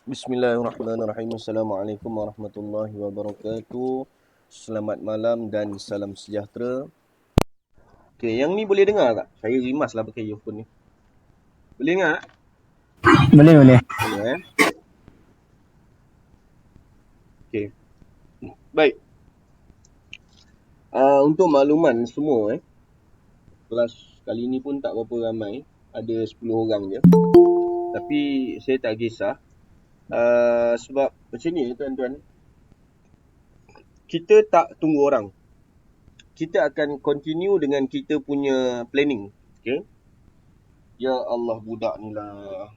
Bismillahirrahmanirrahim. Assalamualaikum warahmatullahi wabarakatuh. Selamat malam dan salam sejahtera. Okey, yang ni boleh dengar tak? Saya rimas lah pakai earphone ni. Boleh dengar tak? Boleh. Boleh Okey. Baik. Untuk makluman semua kelas kali ni pun tak berapa ramai. Ada 10 orang je. Tapi saya tak kisah. Sebab macam ni tuan-tuan. Kita tak tunggu orang. Kita akan continue dengan kita punya planning. Okey. Ya Allah, budak ni lah.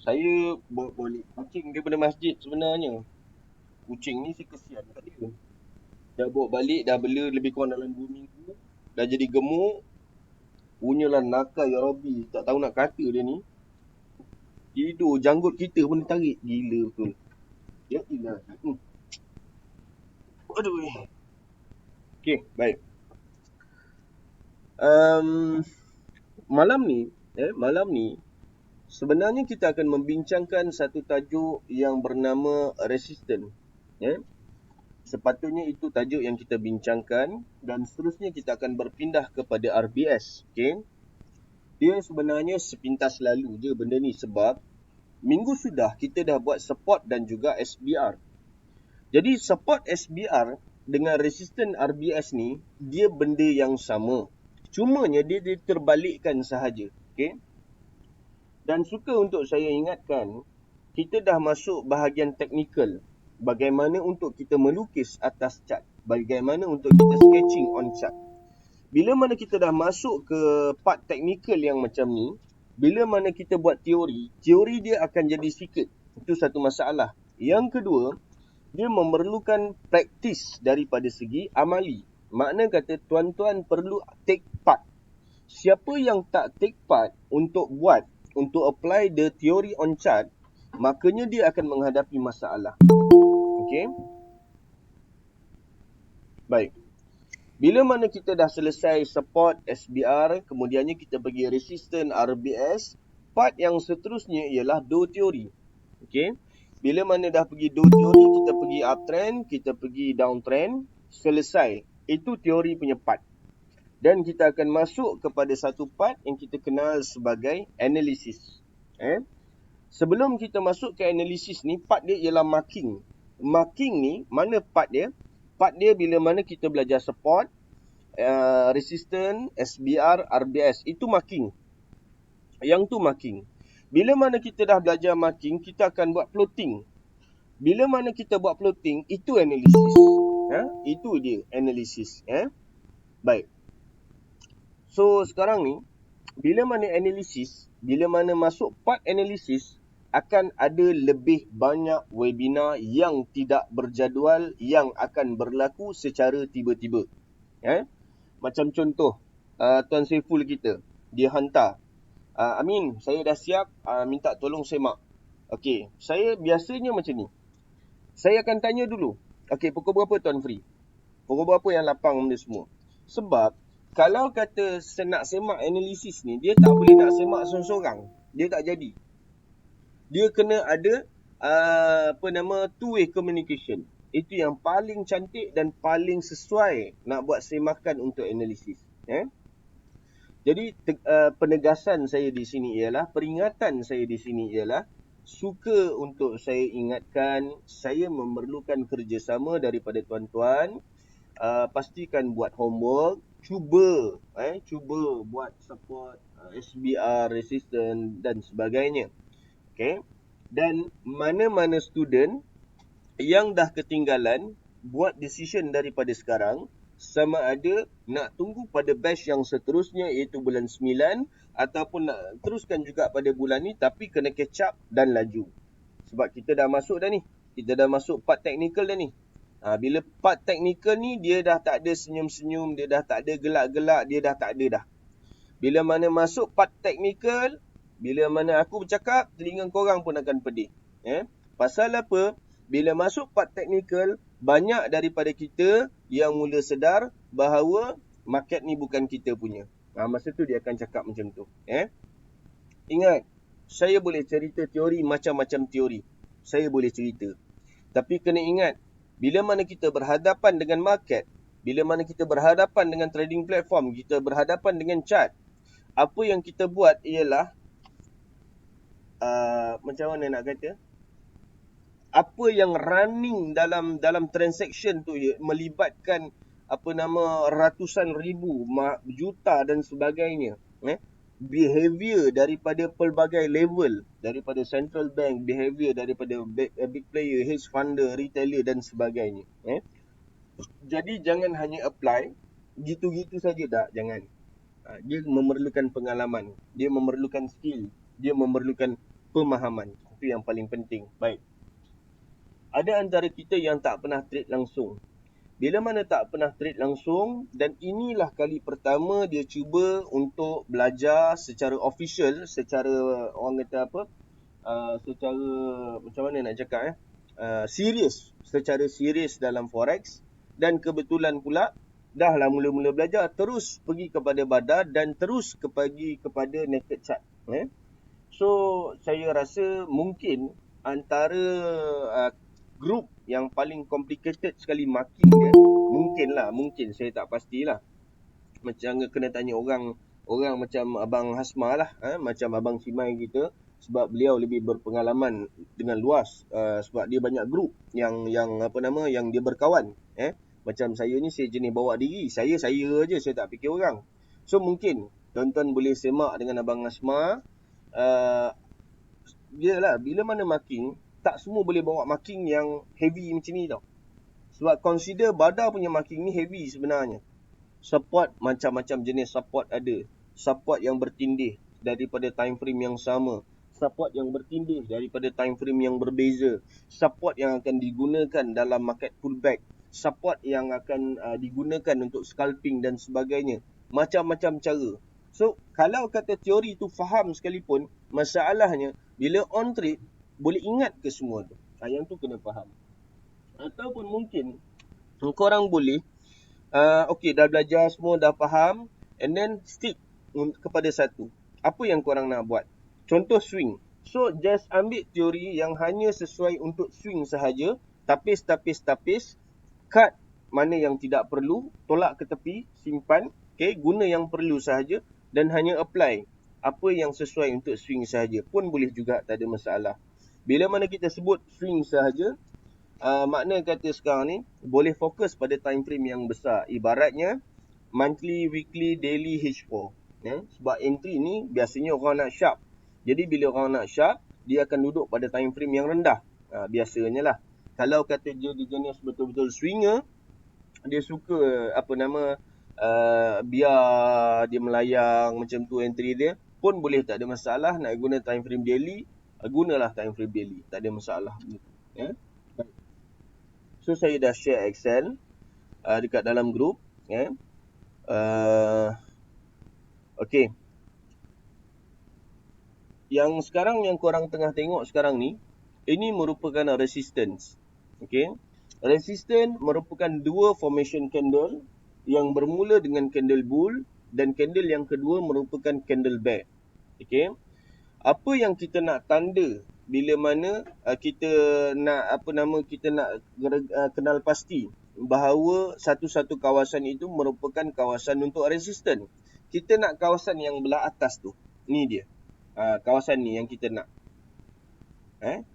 Saya bawa balik kucing daripada masjid sebenarnya. Kucing ni saya kesian kat dia. Dah bawa balik, dah bela lebih kurang dalam 2 minggu. Dah jadi gemuk. Punyalah nakal ya Rabbi. Tak tahu nak kata dia ni. Tidur janggut kita pun dia tarik. Gila betul. Ya ilah. Aduh. Okey, baik. Malam ni sebenarnya kita akan membincangkan satu tajuk yang bernama resistant. Sepatutnya itu tajuk yang kita bincangkan dan seterusnya kita akan berpindah kepada RBS. Okey. Dia sebenarnya sepintas lalu je benda ni sebab minggu sudah kita dah buat support dan juga SBR. Jadi support SBR dengan resistant RBS ni dia benda yang sama. Cumanya dia terbalikkan sahaja. Okey. Dan suka untuk saya ingatkan, kita dah masuk bahagian teknikal. Bagaimana untuk kita melukis atas cat. Bagaimana untuk kita sketching on chart. Bila mana kita dah masuk ke part teknikal yang macam ni, bila mana kita buat teori dia akan jadi sikit. Itu satu masalah. Yang kedua, dia memerlukan praktis daripada segi amali. Makna kata tuan-tuan perlu take part. Siapa yang tak take part untuk apply the theory on chart, makanya dia akan menghadapi masalah. Okey. Baik. Bila mana kita dah selesai support SBR, kemudiannya kita pergi resistant RBS, part yang seterusnya ialah do theory. Okey. Bila mana dah pergi do theory, kita pergi uptrend, kita pergi downtrend, selesai. Itu teori punya part. Dan kita akan masuk kepada satu part yang kita kenal sebagai analysis. Sebelum kita masuk ke analisis ni, part dia ialah marking. Marking ni, mana part dia? Part dia bila mana kita belajar support, resistance, SBR, RBS. Itu marking. Yang tu marking. Bila mana kita dah belajar marking, kita akan buat plotting. Bila mana kita buat plotting, itu analisis. Itu dia analisis. Baik. So, sekarang ni, bila mana analisis, bila mana masuk part analisis, akan ada lebih banyak webinar yang tidak berjadual yang akan berlaku secara tiba-tiba. Macam contoh, Tuan Saiful kita, dia hantar, Amin, saya dah siap, minta tolong semak. Okey, saya biasanya macam ni. Saya akan tanya dulu, okey, pukul berapa Tuan free? Pukul berapa yang lapang benda semua? Sebab, kalau kata nak semak analisis ni, dia tak boleh nak semak seorang-seorang. Dia tak jadi. Dia kena ada two-way communication. Itu yang paling cantik dan paling sesuai nak buat semakan untuk analisis. Jadi penegasan saya di sini ialah, peringatan saya di sini ialah, suka untuk saya ingatkan, saya memerlukan kerjasama daripada tuan-tuan. Pastikan buat homework, cuba buat support SBR, resistance dan sebagainya. Okay. Dan mana-mana student yang dah ketinggalan, buat decision daripada sekarang, sama ada nak tunggu pada batch yang seterusnya iaitu bulan 9 ataupun nak teruskan juga pada bulan ni tapi kena catch up dan laju. Sebab kita dah masuk dah ni. Kita dah masuk part technical dah ni. Bila part technical ni dia dah tak ada senyum-senyum, dia dah tak ada gelak-gelak, dia dah tak ada dah. Bila mana masuk part technical, bila mana aku bercakap, telinga korang pun akan pedih. Pasal apa? Bila masuk part technical, banyak daripada kita yang mula sedar bahawa market ni bukan kita punya. Masa tu dia akan cakap macam tu. Ingat, saya boleh cerita teori macam-macam teori. Saya boleh cerita. Tapi kena ingat, bila mana kita berhadapan dengan market, bila mana kita berhadapan dengan trading platform, kita berhadapan dengan chart, apa yang kita buat ialah macam mana nak kata, apa yang running dalam transaction tu melibatkan ratusan ribu, juta dan sebagainya. Behavior daripada pelbagai level, daripada central bank, behavior daripada big player, hedge funder, retailer dan sebagainya. Jadi jangan hanya apply gitu-gitu saja, tak, jangan. Dia memerlukan pengalaman, dia memerlukan skill, dia memerlukan pemahaman. Itu yang paling penting. Baik. Ada antara kita yang tak pernah trade langsung. Bila mana tak pernah trade langsung, dan inilah kali pertama dia cuba untuk belajar secara official, secara orang kata apa, secara macam mana nak cakap, serius, secara serius dalam forex. Dan kebetulan pula dah lah mula-mula belajar, terus pergi kepada badar dan terus pergi kepada naked chart. So saya rasa mungkin antara group yang paling complicated sekali marking dia, mungkin saya tak pastilah. Macam kena tanya orang macam Abang Hasma lah, macam Abang Simai kita, sebab beliau lebih berpengalaman dengan luas, sebab dia banyak group yang dia berkawan. Macam saya ni, saya jenis bawa diri, saya aja, saya tak fikir orang. So mungkin tuan-tuan boleh semak dengan Abang Hasma. Dia lah, bila mana marking, tak semua boleh bawa marking yang heavy macam ni tau. Sebab consider badar punya marking ni heavy sebenarnya. Support, macam-macam jenis support ada. Support yang bertindih daripada time frame yang sama. Support yang bertindih daripada time frame yang berbeza. Support yang akan digunakan dalam market pullback. Support yang akan digunakan untuk scalping dan sebagainya. Macam-macam cara. So, kalau kata teori tu faham sekalipun, masalahnya bila on trade, boleh ingat ke semua tu? Yang tu kena faham. Ataupun mungkin korang boleh okay, dah belajar semua, dah faham, and then stick kepada satu. Apa yang korang nak buat? Contoh swing. So just ambil teori yang hanya sesuai untuk swing sahaja. Tapis, cut mana yang tidak perlu, tolak ke tepi, simpan. Okay, guna yang perlu sahaja dan hanya apply apa yang sesuai untuk swing sahaja pun boleh juga, tak ada masalah. Bila mana kita sebut swing sahaja, makna kata sekarang ni boleh fokus pada time frame yang besar. Ibaratnya monthly, weekly, daily, H4. Sebab entry ni biasanya orang nak sharp. Jadi bila orang nak sharp, dia akan duduk pada time frame yang rendah. Biasanya lah. Kalau kata dia jenis betul-betul swinger, dia suka biar dia melayang macam tu entry dia, pun boleh, tak ada masalah. Nak guna time frame daily, gunalah time frame daily, tak ada masalah. So saya dah share Excel dekat dalam group. Okay. Yang sekarang yang korang tengah tengok sekarang ni, ini merupakan resistance. Okay. Resistance merupakan dua formation candle yang bermula dengan candle bull, dan candle yang kedua merupakan candle bear. Okay. Apa yang kita nak tanda bila mana kita nak kenal pasti bahawa satu-satu kawasan itu merupakan kawasan untuk resisten. Kita nak kawasan yang belah atas tu. Ni dia. Kawasan ni yang kita nak.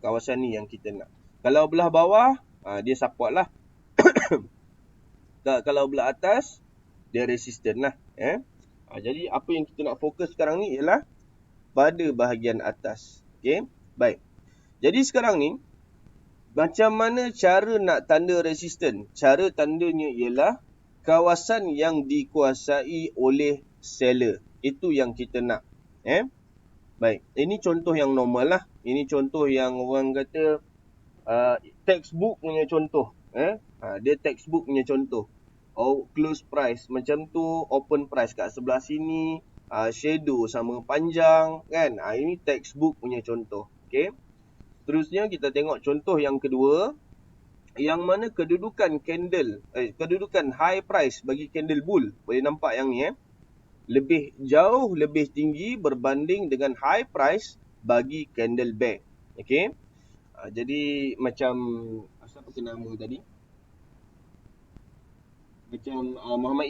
Kawasan ni yang kita nak. Kalau belah bawah, dia support lah. Kalau belah atas, dia resisten lah. Jadi apa yang kita nak fokus sekarang ni ialah pada bahagian atas. Okay, baik. Jadi sekarang ni, macam mana cara nak tanda resisten? Cara tandanya ialah kawasan yang dikuasai oleh seller. Itu yang kita nak. Baik, ini contoh yang normal lah. Ini contoh yang orang kata textbook punya contoh. Dia textbook punya contoh. Close price macam tu, open price kat sebelah sini, shadow sama panjang kan. Ini textbook punya contoh. Okay. Terusnya kita tengok contoh yang kedua, yang mana kedudukan candle, kedudukan high price bagi candle bull. Boleh nampak yang ni lebih jauh, lebih tinggi berbanding dengan high price bagi candle bear. Okey. Jadi macam siapa ke nama tadi? Macam Muhammad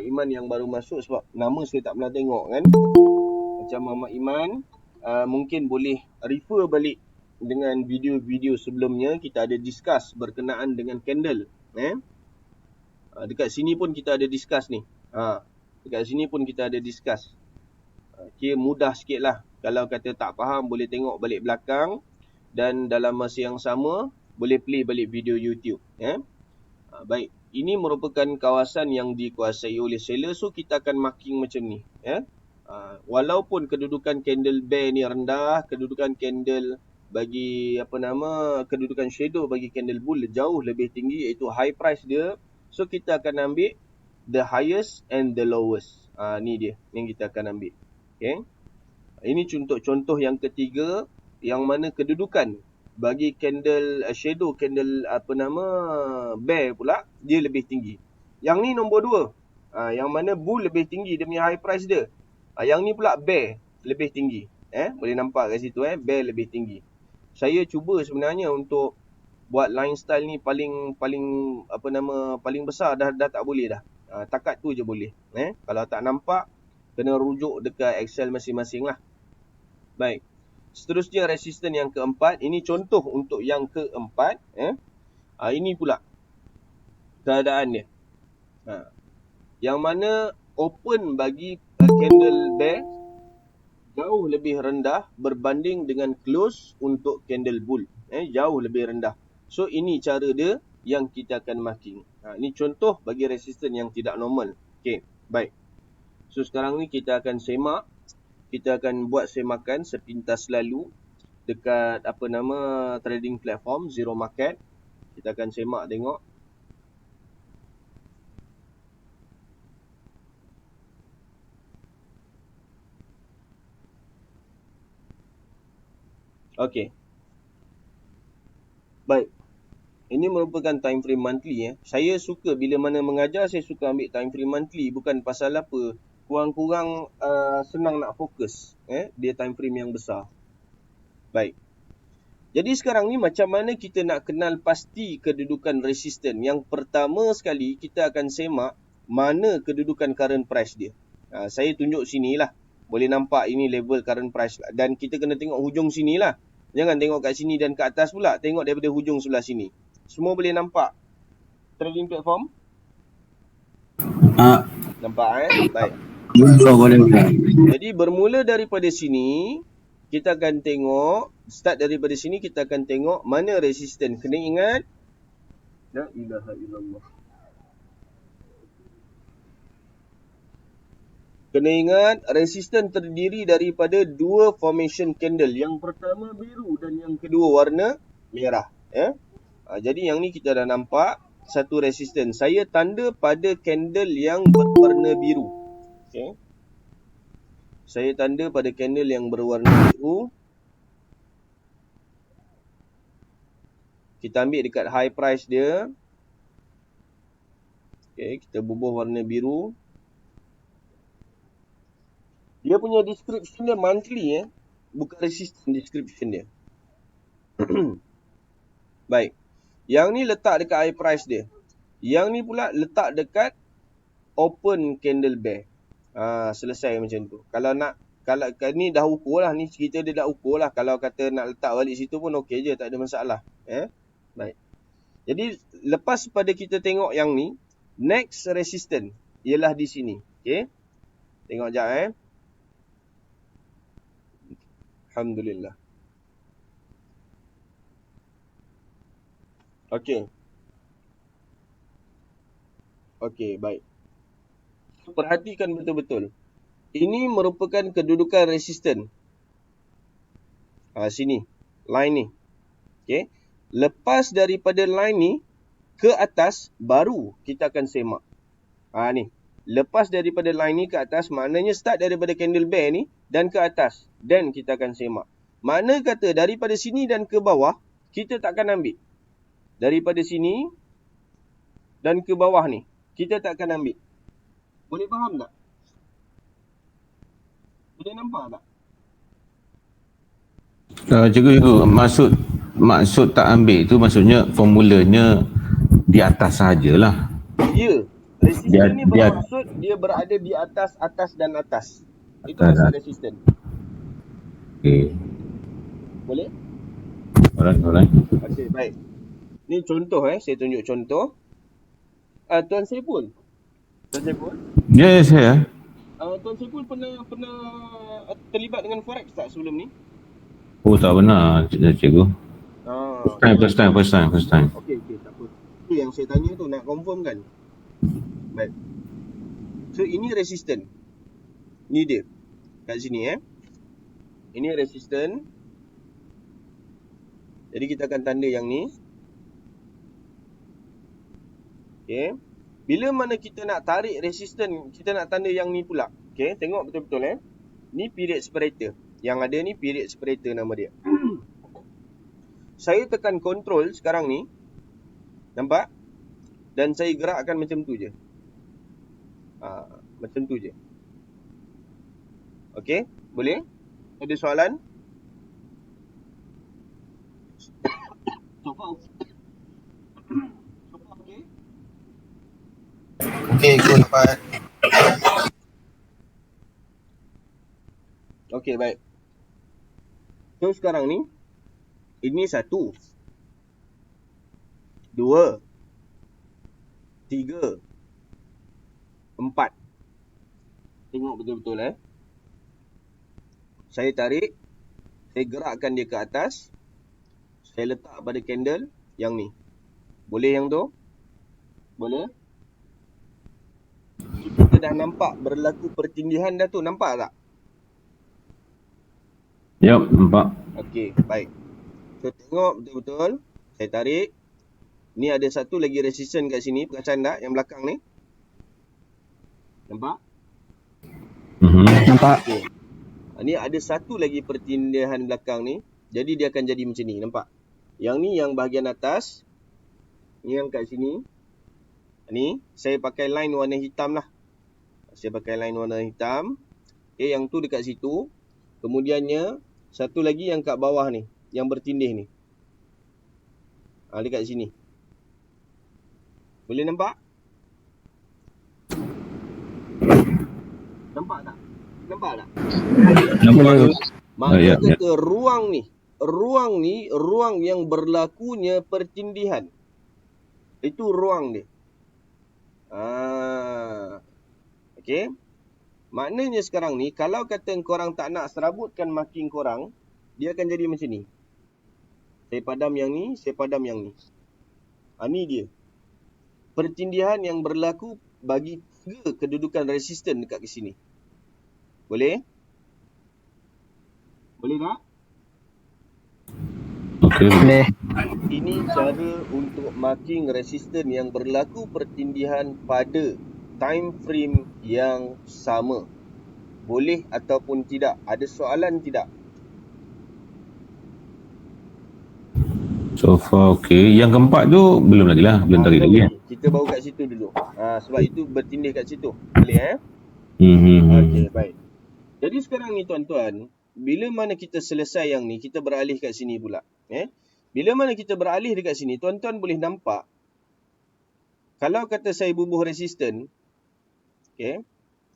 Iman yang baru masuk, sebab nama saya tak pernah tengok kan. Macam Muhammad Iman, mungkin boleh refer balik dengan video-video sebelumnya, kita ada discuss berkenaan dengan candle. Dekat sini pun kita ada discuss ni. Dekat sini pun kita ada discuss. Okay, mudah sikit lah. Kalau kata tak faham, boleh tengok balik belakang. Dan dalam masa yang sama, boleh play balik video YouTube. Baik, ini merupakan kawasan yang dikuasai oleh seller. So, kita akan marking macam ni. Walaupun kedudukan candle bear ni rendah, kedudukan candle bagi kedudukan shadow bagi candle bull jauh lebih tinggi, iaitu high price dia. So, kita akan ambil the highest and the lowest. Ni dia yang kita akan ambil. Okay. Ini contoh yang ketiga, yang mana kedudukan bagi candle shadow, candle bear pula, dia lebih tinggi. Yang ni nombor 2. Yang mana bull lebih tinggi, dia punya high price dia. Yang ni pula bear lebih tinggi. Boleh nampak kat situ, bear lebih tinggi. Saya cuba sebenarnya untuk buat line style ni paling besar dah tak boleh dah. Takat tu je boleh. Kalau tak nampak, kena rujuk dekat Excel masing-masing lah. Baik. Seterusnya resisten yang keempat. Ini contoh untuk yang keempat. Ini pula keadaan dia. Yang mana open bagi candle bear jauh lebih rendah berbanding dengan close untuk candle bull. Jauh lebih rendah. So, ini cara dia yang kita akan marking. Ini contoh bagi resisten yang tidak normal. Okay, baik. So, sekarang ni kita akan semak. Kita akan buat semakan sepintas lalu dekat trading platform Zero Market. Kita akan semak tengok. Okey. Baik. Ini merupakan time frame monthly. Saya suka bila mana mengajar, saya suka ambil time frame monthly. Bukan pasal apa, kurang-kurang senang nak fokus. Dia time frame yang besar. Baik. Jadi sekarang ni macam mana kita nak kenal pasti kedudukan resisten? Yang pertama sekali, kita akan semak mana kedudukan current price dia. Saya tunjuk sini lah. Boleh nampak ini level current price lah. Dan kita kena tengok hujung sini lah. Jangan tengok kat sini dan kat atas pula. Tengok daripada hujung sebelah sini. Semua boleh nampak trading platform? Nampak Baik. Jadi bermula daripada sini, kita akan tengok, start daripada sini kita akan tengok mana resisten. Kena ingat, la ilaha illallah. Kena ingat, resisten terdiri daripada 2 formation candle. Yang pertama biru dan yang kedua warna merah. Jadi yang ni kita dah nampak satu resisten. Saya tanda pada candle yang berwarna biru. Okay. Saya tanda pada candle yang berwarna biru. Kita ambil dekat high price dia. Okay, kita bubuh warna biru. Dia punya description dia monthly. Bukan resistance description dia. Baik. Yang ni letak dekat high price dia. Yang ni pula letak dekat open candle bear. Selesai macam tu. Kalau ni dah ukur lah. Ni cerita dia dah ukur lah. Kalau kata nak letak balik situ pun okey je. Tak ada masalah. Baik. Jadi lepas pada kita tengok yang ni, next resistance ialah di sini. Okay. Tengok sekejap. Alhamdulillah. Okey. Okey, baik. Perhatikan betul-betul. Ini merupakan kedudukan resisten. Sini. Line ni. Okey. Lepas daripada line ni ke atas, baru kita akan semak. Ni. Lepas daripada line ni ke atas, maknanya start daripada candle bear ni dan ke atas. Then kita akan semak. Mana kata daripada sini dan ke bawah, kita takkan ambil. Daripada sini dan ke bawah ni, kita takkan ambil. Boleh faham tak? Boleh nampak tak? Cikgu, maksud tak ambil tu maksudnya formulanya di atas sajalah. Ya, Dia resisten ni dia bermaksud dia berada di atas, atas dan atas. Itu atas. maksud resisten. Okey. Boleh? Alright. Okey, baik. Ni contoh saya tunjuk contoh. Tuan Saiful. Tuan Saiful? Ya, saya. Tuan Saiful pernah terlibat dengan forex tak sebelum ni? Oh, tak benar, cikgu. Okey. First time. Okey, tak apa. Tu yang saya tanya tu nak confirm kan? Baik. So ini resisten. Ni dia. Kat sini Ini resisten. Jadi kita akan tanda yang ni. Okey. Bila mana kita nak tarik resisten, kita nak tanda yang ni pula. Okey, tengok betul-betul Ni period separator. Yang ada ni period separator nama dia. Saya tekan control sekarang ni. Nampak? Dan saya gerakkan macam tu je. Macam tu je. Okey, boleh? Ada soalan? So far okey? Okey, ikut dapat. Okey, baik. So sekarang ni ini 1 2 3 4. Tengok betul-betul Saya tarik, saya gerakkan dia ke atas. Saya letak pada candle yang ni. Boleh yang tu? Boleh? So, kita dah nampak berlaku pertindihan dah tu. Nampak tak? Yup, nampak. Okey, baik. So tengok betul-betul. Saya tarik. Ni ada satu lagi resisten kat sini. Perasan tak yang belakang ni? Nampak? Nampak. Okey. Ni ada satu lagi pertindihan belakang ni. Jadi dia akan jadi macam ni. Nampak? Yang ni yang bahagian atas. Ni yang kat sini. Ni saya pakai line warna hitam lah. Saya pakai line warna hitam. Okay, yang tu dekat situ. Kemudiannya satu lagi yang kat bawah ni. Yang bertindih ni. Dekat sini. Boleh nampak? Nampak tak? Nampak. Maka kata ruang ni. Ruang yang berlakunya pertindihan. Itu ruang dia. Okey. Maknanya sekarang ni, kalau kata korang tak nak serabutkan marking korang, dia akan jadi macam ni. Saya padam yang ni, saya padam yang ni. Ni dia. Pertindihan yang berlaku bagi 3 kedudukan resisten dekat ke sini. Boleh? Boleh tak? Okey. Boleh. Ini cara untuk marking resisten yang berlaku pertindihan pada time frame yang sama. Boleh ataupun tidak? Ada soalan tidak? So far okey. Yang keempat tu belum lagi lah. Belum tarik lagi. Kita baru kat situ dulu. Sebab itu bertindih kat situ. Boleh Okey, baik. Jadi sekarang ni tuan-tuan, bila mana kita selesai yang ni, kita beralih kat sini pula. Bila mana kita beralih dekat sini, tuan-tuan boleh nampak, kalau kata saya bubuh resisten,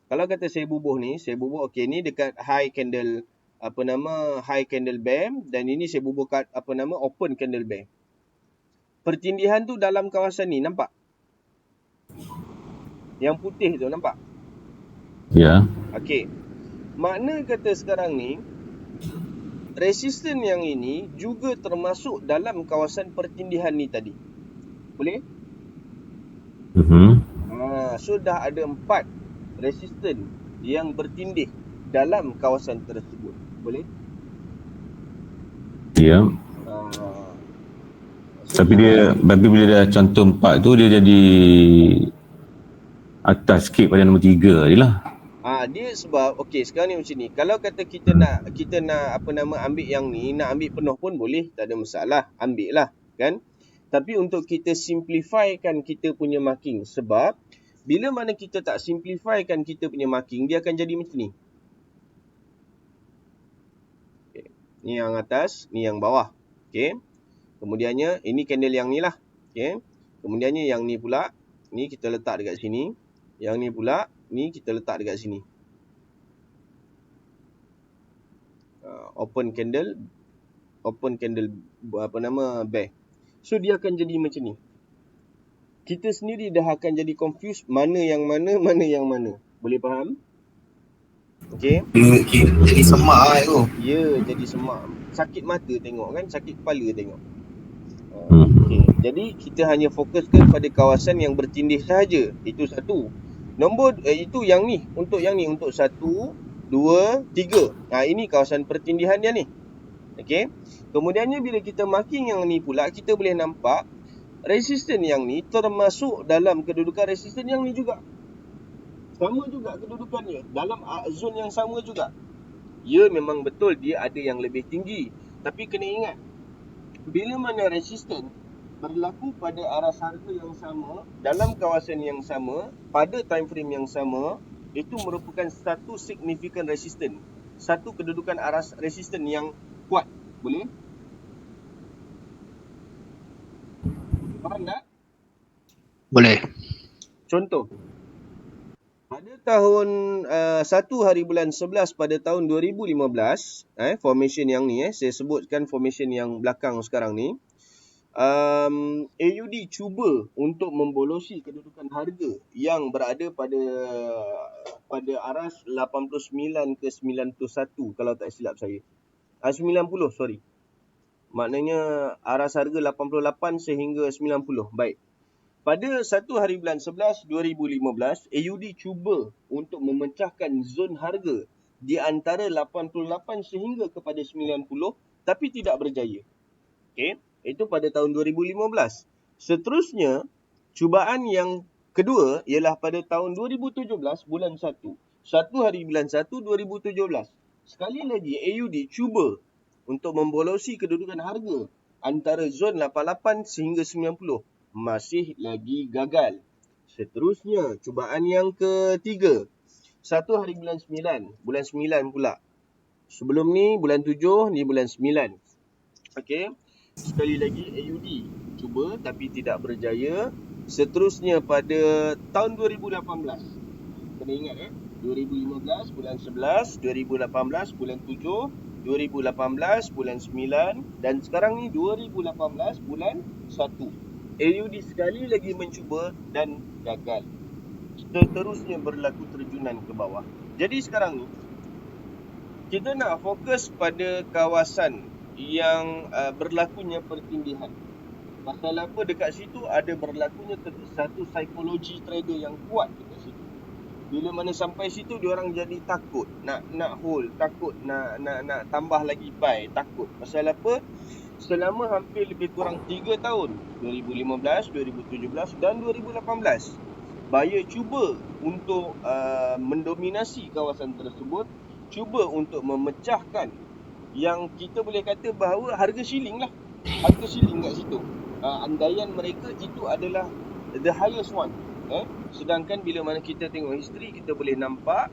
kalau kata saya bubuh ni, ni dekat high candle, high candle bear, dan ini saya bubuh kat, open candle bear. Pertindihan tu dalam kawasan ni, nampak? Yang putih tu, nampak? Ya. Okey. Makna kata sekarang ni, resisten yang ini juga termasuk dalam kawasan pertindihan ni tadi. Boleh? So dah ada 4 resisten yang bertindih dalam kawasan tersebut. Boleh? Ya. Tapi bila dah contoh 4 tu, dia jadi atas sikit pada nombor 3 je lah. Dia sebab sekarang ni macam ni. Kalau kata kita nak ambil yang ni, nak ambil penuh pun boleh, tak ada masalah. Ambil lah, kan? Tapi untuk kita simplifykan kita punya marking, sebab bila mana kita tak simplifykan kita punya marking, dia akan jadi macam ni. Ni yang atas, ni yang bawah. Okey. Kemudiannya ini candle yang ni lah. Okey. Kemudiannya yang ni pula, ni kita letak dekat sini. Yang ni pula, ni kita letak dekat sini. Open candle bear. So dia akan jadi macam ni. Kita sendiri dah akan jadi confused mana yang mana, mana yang mana. Boleh faham? Okey. Jadi semak lah tu. Ya, jadi semak. Sakit mata tengok kan, sakit kepala tengok. Hmm. Okey. Jadi kita hanya fokuskan pada kawasan yang bertindih sahaja. Itu satu. Itu yang ni, untuk 1, 2, 3. Ini kawasan pertindihan dia ni. Okey. Kemudiannya bila kita marking yang ni pula, kita boleh nampak resisten yang ni termasuk dalam kedudukan resisten yang ni juga. Sama juga kedudukannya, dalam zone yang sama juga. Ya, memang betul dia ada yang lebih tinggi. Tapi kena ingat, bila mana resisten berlaku pada aras harga yang sama, dalam kawasan yang sama, pada time frame yang sama, itu merupakan satu significant resisten. Satu kedudukan aras resisten yang kuat. Boleh? Faham tak? Boleh. Contoh, pada tahun 1 hari bulan 11 pada tahun 2015, formation yang ni, saya sebutkan formation yang belakang sekarang ni, AUD cuba untuk membolosi kedudukan harga yang berada pada aras 89 ke 91 kalau tak silap saya. 90, sorry. Maknanya aras harga 88 sehingga 90. Baik. Pada 1 hari bulan 11 2015, AUD cuba untuk memecahkan zon harga di antara 88 sehingga kepada 90 tapi tidak berjaya. Okey, itu pada tahun 2015. Seterusnya, cubaan yang kedua ialah pada tahun 2017 bulan 1. 1 hari bulan 1 2017. Sekali lagi AUD cuba untuk membolosi kedudukan harga antara zon 88 sehingga 90. Masih lagi gagal. Seterusnya, cubaan yang ketiga. 1 hari bulan 9. Bulan 9 pula. Sebelum ni bulan 7, ni bulan 9. Okey. Sekali lagi AUD cuba tapi tidak berjaya. Seterusnya pada tahun 2018. Kena ingat 2015 bulan 11, 2018 bulan 7, 2018 bulan 9 dan sekarang ni 2018 bulan 1. AUD sekali lagi mencuba dan gagal. Seterusnya berlaku terjunan ke bawah. Jadi sekarang ni kita nak fokus pada kawasan yang berlakunya pertindihan. Pasal apa dekat situ ada berlakunya satu psikologi trader yang kuat dekat situ. Bila mana sampai situ diorang jadi takut nak hold, takut nak tambah lagi buy, takut. Pasal apa? Selama hampir lebih kurang 3 tahun, 2015, 2017 dan 2018, buyer cuba untuk mendominasi kawasan tersebut, cuba untuk memecahkan yang kita boleh kata bahawa harga ceiling lah. Harga ceiling kat situ. Andaian mereka itu adalah the highest one. Sedangkan bila mana kita tengok history, kita boleh nampak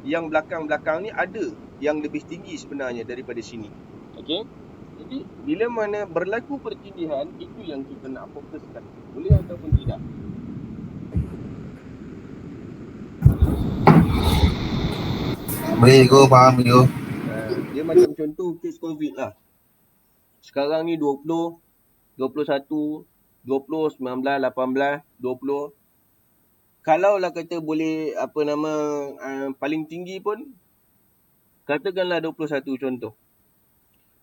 yang belakang-belakang ni ada yang lebih tinggi sebenarnya daripada sini. Okey. Jadi bila mana berlaku pertindihan, itu yang kita nak fokuskan. Boleh ataupun tidak? Boleh go, faham go. Dia macam contoh kes COVID lah. Sekarang ni 20, 21, 20, 19, 18, 20. Kalaulah kata boleh paling tinggi pun, katakanlah 21 contoh.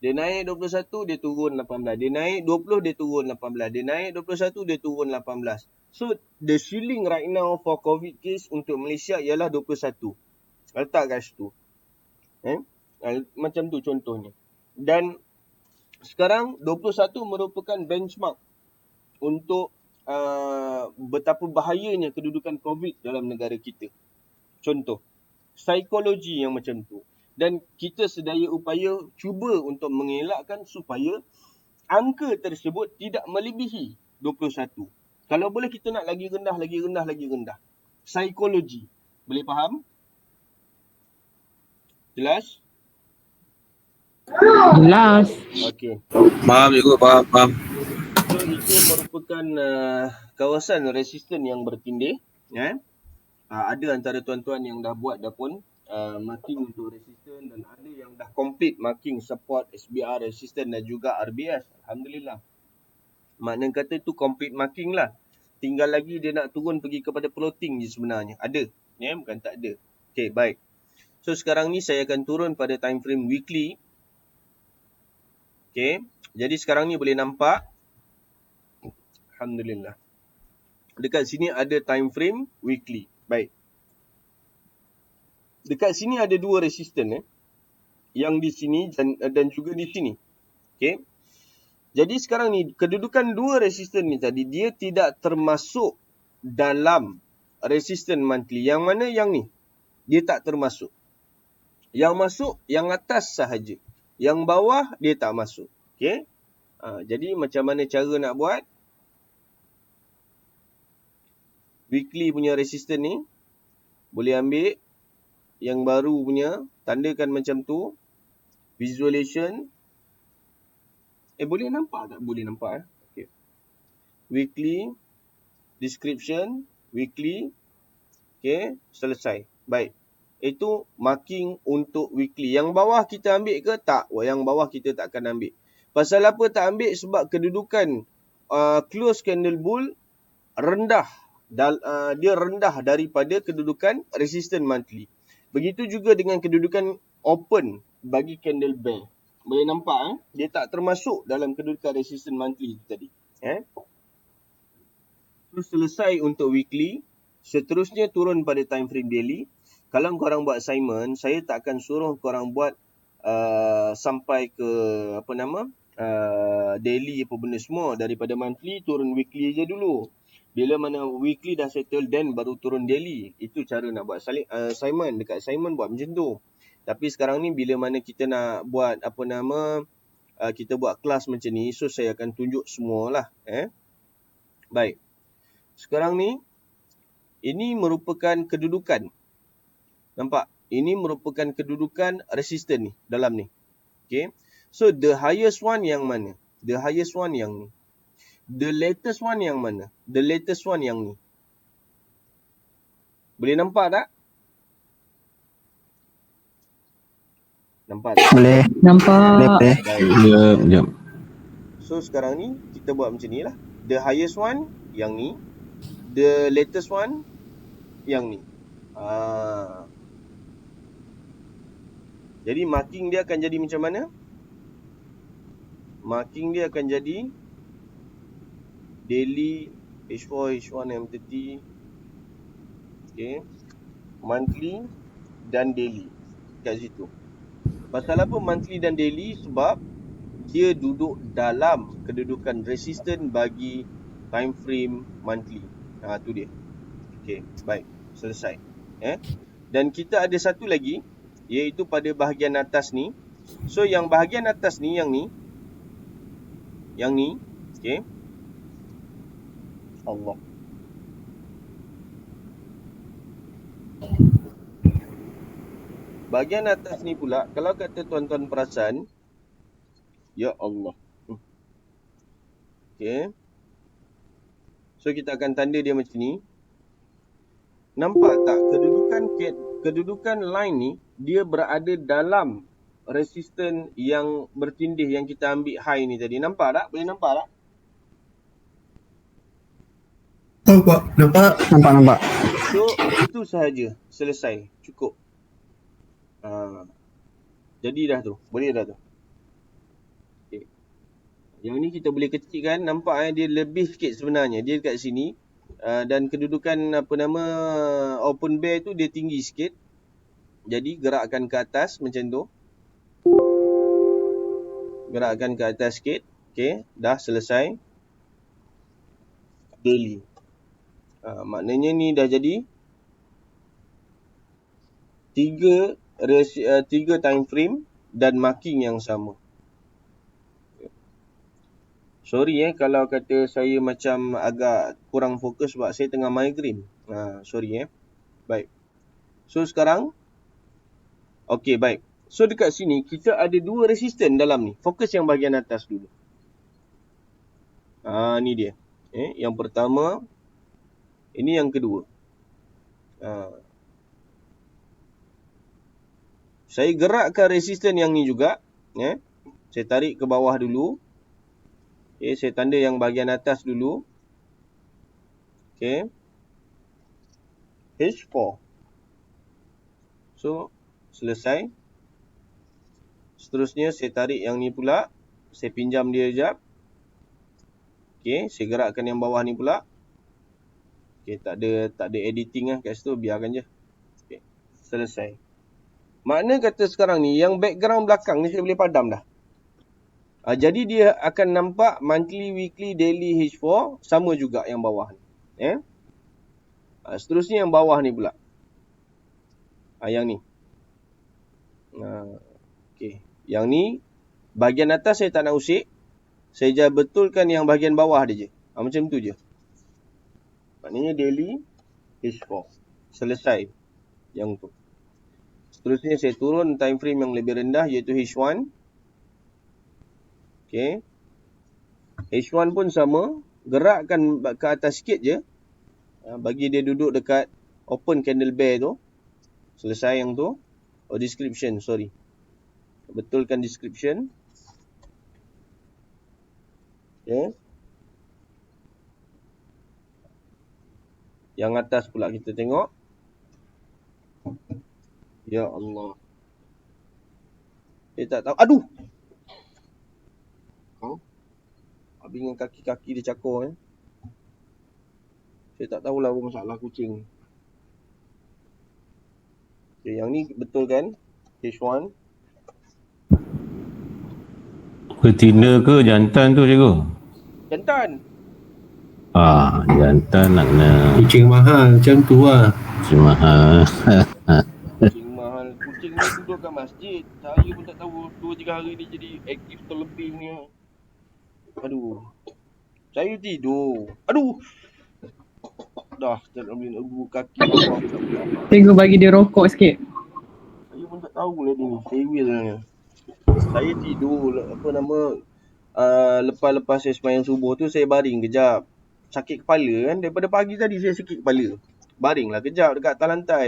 Dia naik 21, dia turun 18. Dia naik 20, dia turun 18. Dia naik 21, dia turun 18. So, the ceiling right now for COVID case untuk Malaysia ialah 21. Letak kat situ. Macam tu contohnya. Dan sekarang 21 merupakan benchmark untuk betapa bahayanya kedudukan COVID dalam negara kita. Contoh, psikologi yang macam tu. Dan kita sedaya upaya cuba untuk mengelakkan supaya angka tersebut tidak melebihi 21. Kalau boleh kita nak lagi rendah, lagi rendah, lagi rendah. Psikologi. Boleh faham? Jelas? Jelas. Okey. Faham juga, faham. So itu merupakan kawasan resisten yang bertindih. Ada antara tuan-tuan yang dah buat dah pun marking untuk resisten, dan ada yang dah complete marking support SBR resisten dan juga RBS. Alhamdulillah. Makna kata tu complete marking lah. Tinggal lagi dia nak turun pergi kepada plotting je sebenarnya. Ada. Bukan tak ada. Okay, baik. So sekarang ni saya akan turun pada time frame weekly. Okay. Jadi sekarang ni boleh nampak. Alhamdulillah. Dekat sini ada time frame weekly. Baik. Dekat sini ada dua resisten. Yang di sini dan juga di sini. Okay. Jadi sekarang ni kedudukan dua resisten ni tadi, dia tidak termasuk dalam resisten monthly. Yang mana yang ni? Dia tak termasuk. Yang masuk yang atas sahaja. Yang bawah dia tak masuk. Okay. Jadi macam mana cara nak buat? Weekly punya resisten ni boleh ambil yang baru punya, tandakan macam tu. Visualization. Boleh nampak tak? Boleh nampak. Okay. Weekly. Description. Weekly. Okay. Selesai. Baik. Itu marking untuk weekly. Yang bawah kita ambil ke? Tak. Yang bawah kita tak akan ambil. Pasal apa tak ambil? Sebab kedudukan close candle bull rendah. Dia rendah daripada kedudukan resistance monthly. Begitu juga dengan kedudukan open bagi candle bear. Boleh nampak dia tak termasuk dalam kedudukan resistance monthly tadi. Terus selesai untuk weekly. Seterusnya turun pada time frame daily. Kalau korang buat assignment, saya tak akan suruh korang buat sampai ke daily apa benda semua. Daripada monthly turun weekly je dulu. Bila mana weekly dah settle, then baru turun daily. Itu cara nak buat assignment. Dekat assignment buat macam tu. Tapi sekarang ni bila mana kita nak buat kita buat kelas macam ni, so saya akan tunjuk semualah. Baik. Sekarang ni ini merupakan kedudukan. Nampak? Ini merupakan kedudukan resisten ni dalam ni. Okay. So the highest one yang mana? The highest one yang ni. The latest one yang mana? The latest one yang ni. Boleh nampak tak? Nampak tak? Boleh. Nampak. Jap. So sekarang ni kita buat macam ni lah. The highest one yang ni. The latest one yang ni. Jadi marking dia akan jadi macam mana? Marking dia akan jadi daily, H4, H1, M30. Okay. Monthly dan daily. Kat situ. Pasal apa monthly dan daily? Sebab dia duduk dalam kedudukan resisten bagi time frame monthly. Tu dia. Okay, baik. Selesai. Dan kita ada satu lagi, iaitu pada bahagian atas ni. So yang bahagian atas ni, yang ni. Okay. Allah. Bahagian atas ni pula, kalau kata tuan-tuan perasan, ya Allah. Okay. So kita akan tanda dia macam ni. Nampak tak kedudukan line ni dia berada dalam resisten yang bertindih yang kita ambil high ni tadi. Nampak tak? Boleh nampak tak? Nampak. So itu sahaja. Selesai. Cukup. Jadi dah tu. Boleh dah tu. Okay. Yang ni kita boleh kecilkan. Nampak dia lebih sikit sebenarnya. Dia dekat sini. Dan kedudukan open bear tu dia tinggi sikit. Jadi gerakkan ke atas macam tu. Gerakkan ke atas sikit. Okay. Dah selesai. Daily. Maknanya ni dah jadi 3 time frame dan marking yang sama. Sorry kalau kata saya macam agak kurang fokus sebab saya tengah migraine. Sorry Baik. So sekarang okay, baik. So dekat sini kita ada dua resisten dalam ni. Fokus yang bahagian atas dulu. Ni dia. Yang pertama, ini yang kedua. Saya gerakkan resisten yang ni juga. Saya tarik ke bawah dulu. Saya tanda yang bahagian atas dulu. H4. So, selesai. Seterusnya saya tarik yang ni pula. Saya pinjam dia sekejap. Saya gerakkan yang bawah ni pula. Tak ada editing lah kat situ, biarkan je. Selesai. Makna kata sekarang ni, yang background belakang ni saya boleh padam dah. Jadi dia akan nampak monthly, weekly, daily H4 sama juga yang bawah ni. Seterusnya yang bawah ni pula. Yang ni. Yang ni, bahagian atas saya tak nak usik. Saya just betulkan yang bahagian bawah dia je. Macam tu je. Maknanya daily H4. Selesai. Yang tu. Seterusnya saya turun time frame yang lebih rendah iaitu H1. H1 pun sama. Gerakkan ke atas sikit je. Bagi dia duduk dekat open candle bear tu. Selesai yang tu. Description, sorry. Betulkan description. Yang atas pula kita tengok. Ya Allah. Saya tak tahu. Aduh! Habis dengan kaki-kaki dia cakor. Saya tak tahulah apa masalah kucing. Yang ni betul kan? H1. Betina ke jantan tu cikgu? Jantan. Jantan nak kena Kucing mahal macam tu lah. kucing mahal. Kucing mahal. Kucing ni duduk kat masjid. Saya pun tak tahu 2-3 hari ni jadi aktif terlebih ni. Aduh. Saya tidur. Aduh. Dah, tak nak boleh kaki bawah. Cikgu bagi dia rokok sikit. Saya pun tak tahu lah ni. Saya tidur. Lepas saya sembahyang subuh tu saya baring kejap. Sakit kepala kan. Daripada pagi tadi saya sakit kepala. Baringlah kejap dekat atas lantai.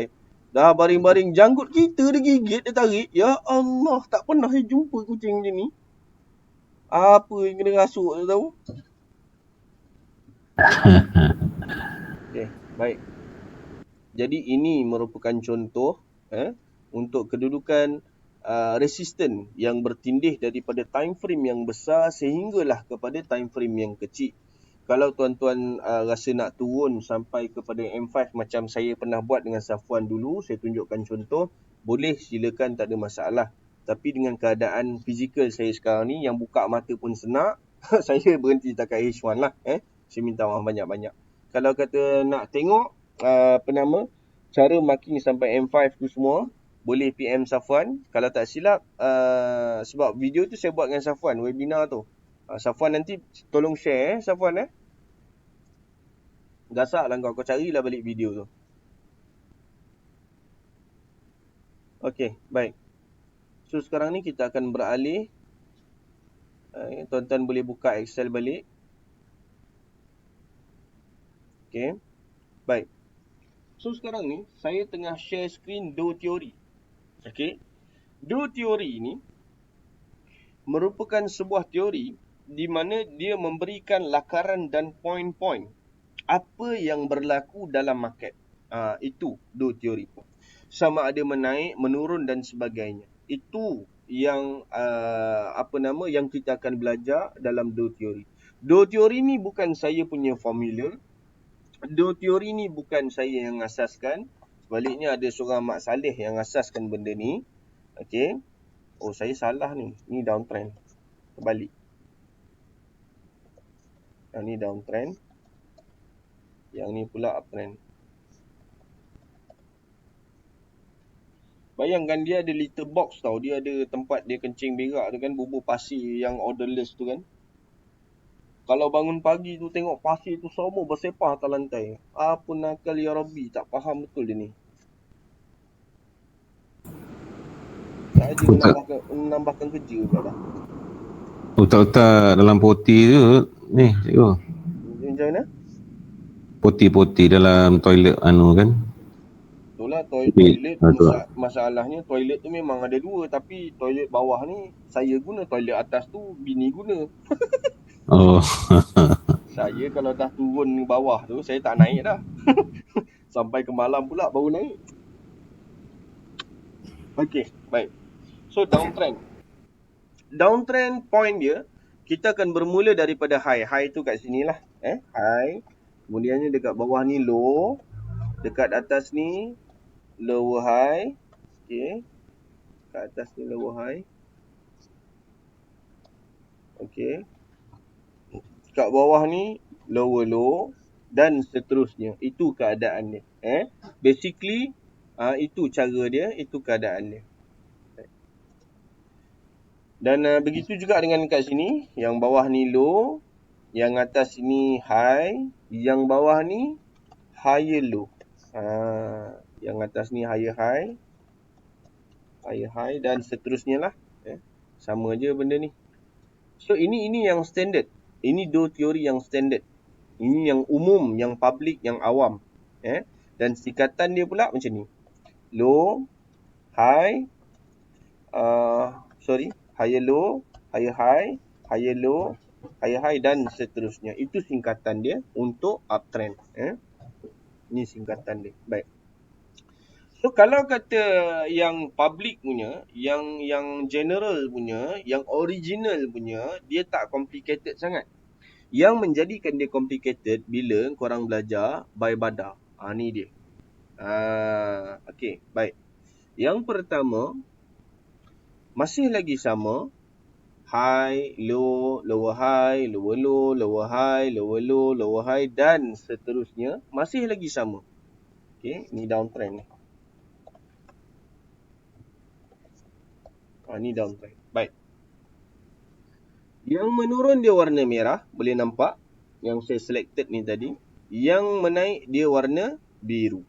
Dah baring-baring, janggut kita dia gigit, dia tarik. Ya Allah, tak pernah saya jumpa kucing macam ni. Apa yang kena rasuk saya tahu. Baik. Jadi ini merupakan contoh untuk kedudukan resisten yang bertindih daripada time frame yang besar sehinggalah kepada time frame yang kecil. Kalau tuan-tuan rasa nak turun sampai kepada M5 macam saya pernah buat dengan Safwan dulu, saya tunjukkan contoh, boleh silakan, tak ada masalah. Tapi dengan keadaan fizikal saya sekarang ni, yang buka mata pun senak, saya berhenti setakat H1 lah. Saya minta maaf banyak-banyak. Kalau kata nak tengok cara marking sampai M5 tu semua, boleh PM Safwan. Kalau tak silap, sebab video tu saya buat dengan Safwan, webinar tu. Safwan nanti tolong share Safwan Gasaklah kau carilah balik video tu. Okey, baik. So sekarang ni kita akan beralih. Tuan-tuan boleh buka Excel balik. Okey. Baik. So sekarang ni saya tengah share screen Dow Theory. Okey. Dow Theory ni merupakan sebuah teori di mana dia memberikan lakaran dan poin-poin apa yang berlaku dalam market. Itu Dow Theory. Sama ada menaik, menurun dan sebagainya. Itu yang yang kita akan belajar dalam Dow Theory. Dow Theory ni bukan saya punya formula. Dow Theory ni bukan saya yang asaskan. Sebaliknya ada seorang Mak Saleh yang asaskan benda ni. Okey. Oh, saya salah ni. Ni downtrend. Terbalik. Yang ni downtrend. Yang ni pula uptrend. Bayangkan dia ada litter box tau. Dia ada tempat dia kencing berak tu kan. Bubur pasir yang orderless tu kan. Kalau bangun pagi tu tengok pasir tu semua bersepah atas lantai. Apa nakal ya Rabbi. Tak faham betul dia ni. tak ada menambahkan kerja pula dah. Otak-otak dalam poti tu ni cikgu. Macam mana? Poti-poti dalam toilet kan. Itulah Tapi, toilet tu. masalahnya toilet tu memang ada dua, tapi toilet bawah ni saya guna, toilet atas tu bini guna. Oh. Saya kalau dah turun bawah tu saya tak naik dah. Sampai ke malam pula baru naik. Okey, baik. So downtrend. Downtrend point dia, kita akan bermula daripada high. High tu kat sini lah. High. Kemudiannya dekat bawah ni low. Dekat atas ni lower high. Okey. Kat atas ni lower high. Okey. Kat bawah ni lower low dan seterusnya. Itu keadaan dia. Basically itu cara dia, itu keadaan dia. Dan begitu juga dengan kat sini, yang bawah ni low, yang atas ni high, yang bawah ni higher low. Yang atas ni higher high dan seterusnya lah. Sama je benda ni. So ini yang standard. Ini dua teori yang standard. Ini yang umum, yang public, yang awam. Dan singkatan dia pula macam ni. Low, high, higher low, higher high, higher low, higher high dan seterusnya. Itu singkatan dia untuk uptrend. Ini singkatan dia. Baik. So kalau kata yang public punya, yang general punya, yang original punya, dia tak complicated sangat. Yang menjadikan dia complicated bila korang belajar by Bada. Ni dia. Okey, baik. Yang pertama, masih lagi sama. High, low, lower high, lower low, lower high, lower low, lower high dan seterusnya. Masih lagi sama. Okey, ni downtrend ni. Ni downtrend. Baik. Yang menurun dia warna merah. Boleh nampak. Yang saya selected ni tadi. Yang menaik dia warna biru.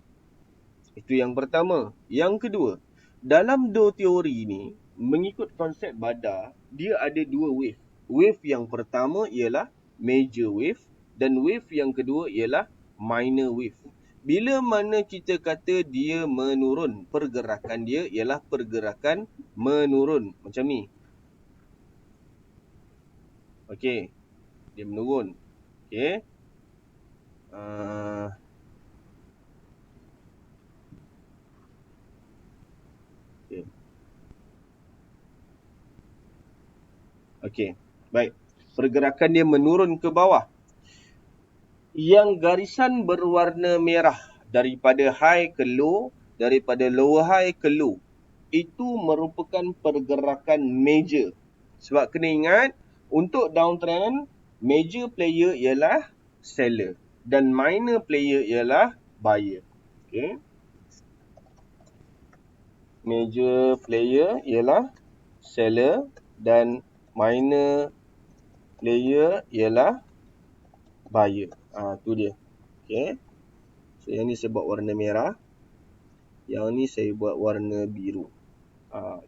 Itu yang pertama. Yang kedua. Dalam dua teori ni. Mengikut konsep Bada. Dia ada dua wave. Wave yang pertama ialah major wave. Dan wave yang kedua ialah minor wave. Bila mana kita kata dia menurun, pergerakan dia ialah pergerakan menurun. Macam ni. Okey. Dia menurun. Okey. Okey. Baik. Pergerakan dia menurun ke bawah. Yang garisan berwarna merah daripada high ke low, daripada lower high ke low, itu merupakan pergerakan major. Sebab kena ingat, untuk downtrend, major player ialah seller dan minor player ialah buyer. Okay. Major player ialah seller dan minor player ialah buyer. Tu dia. Okay. So yang ni saya buat warna merah. Yang ni saya buat warna biru.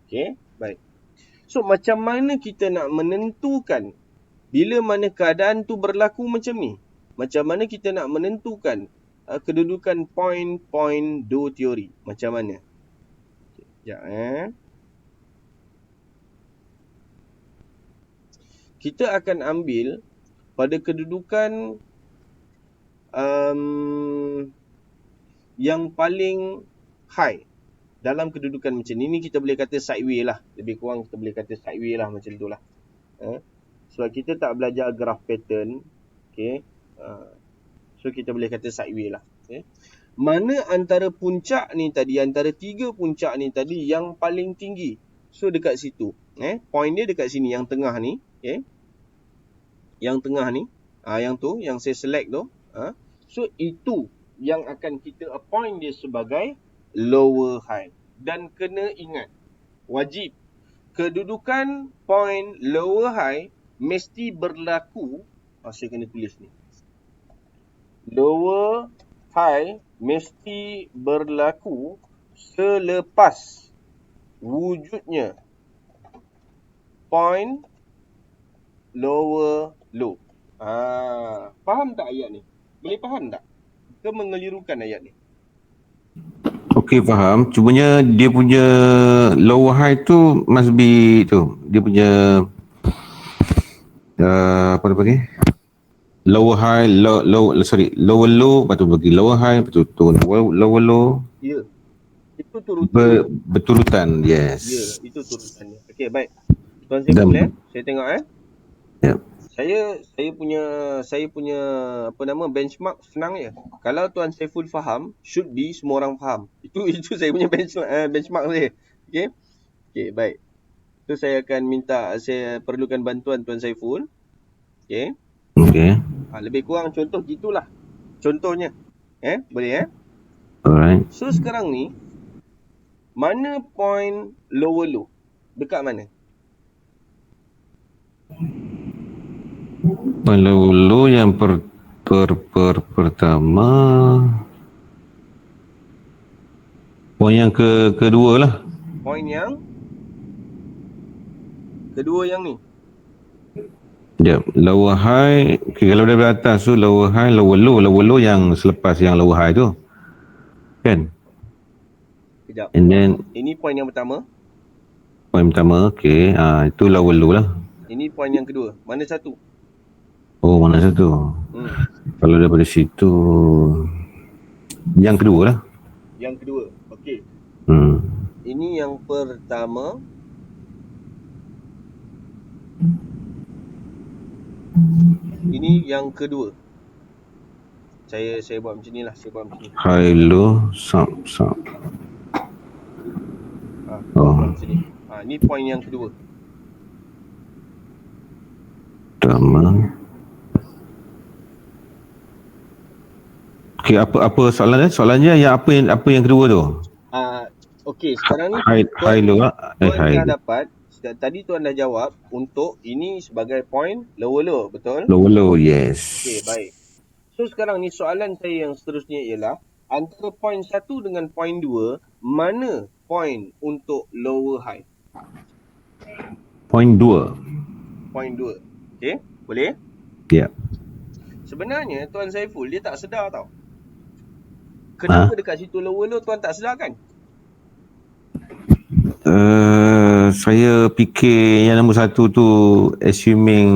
Okay. Baik. So macam mana kita nak menentukan bila mana keadaan tu berlaku macam ni? Macam mana kita nak menentukan kedudukan point-point dua teori? Macam mana? Sekejap. Kita akan ambil pada kedudukan yang paling high. Dalam kedudukan macam ni kita boleh kata sideway lah. Lebih kurang kita boleh kata sideway lah macam tu lah. Sebab kita tak belajar graph pattern. Okay. So kita boleh kata sideway lah. Okay. Mana antara puncak ni tadi, antara tiga puncak ni tadi yang paling tinggi. So dekat situ. Point dia dekat sini, yang tengah ni. Okay. Yang tengah ni. Yang tu, yang saya select tu. So itu yang akan kita appoint dia sebagai lower high. Dan kena ingat, wajib, kedudukan point lower high mesti berlaku. Saya kena tulis ni. Lower high mesti berlaku selepas wujudnya point lower low. Faham tak ayat ni? Boleh faham tak? Ke mengelirukan ayat ni? Okey, faham. Cumanya dia punya lower high tu must be tu. Dia punya apa dia panggil? Lower high, lower low, lepas tu bagi lower high, lepas tu turun lower low. Ya. Itu turutan. Berturutan, Ya, yes. itu turutannya. Okey, baik. Tuan Saiful saya tengok Yep. Saya punya apa nama benchmark senang je. Kalau Tuan Saiful faham, should be semua orang faham. Itu saya punya benchmark saya. Okey. Okey, baik. So saya perlukan bantuan Tuan Saiful. Okey. Okey. Lebih kurang contoh gitulah. Contohnya. Boleh Alright. So sekarang ni mana point lower low? Dekat mana? Low yang pertama, point yang kedua lah. Point yang kedua yang ni. Sekejap, lower high, okay, kalau dari atas tu lower high, lower low yang selepas yang lower high tu. Kan? Kejap. And then, Ini point yang pertama. point pertama, okay, itu lower low lah. Ini point yang kedua. Mana satu? Oh, mana satu? Kalau daripada situ, yang kedua lah. Yang kedua. Okey. Ini yang pertama. Ini yang kedua. Saya buat macam ni lah. Saya buat macam ni. High low, sub. Buat macam ni. Ni point yang kedua. Pertama. Okey, apa soalannya? Soalannya yang apa yang kedua tu? Okey, sekarang ni high low lah. Tuan dah dapat. Tadi Tuan dah jawab untuk ini sebagai point lower low, betul? Lower low, yes. Okey, baik. So sekarang ni soalan saya yang seterusnya ialah antara point 1 dengan point 2, mana point untuk lower high? Point 2. Point 2. Okey, boleh? Ya. Yeah. Sebenarnya Tuan Saiful dia tak sedar tau. Kenapa dekat situ lower low Tuan tak sedar kan? Saya fikir yang nombor satu tu assuming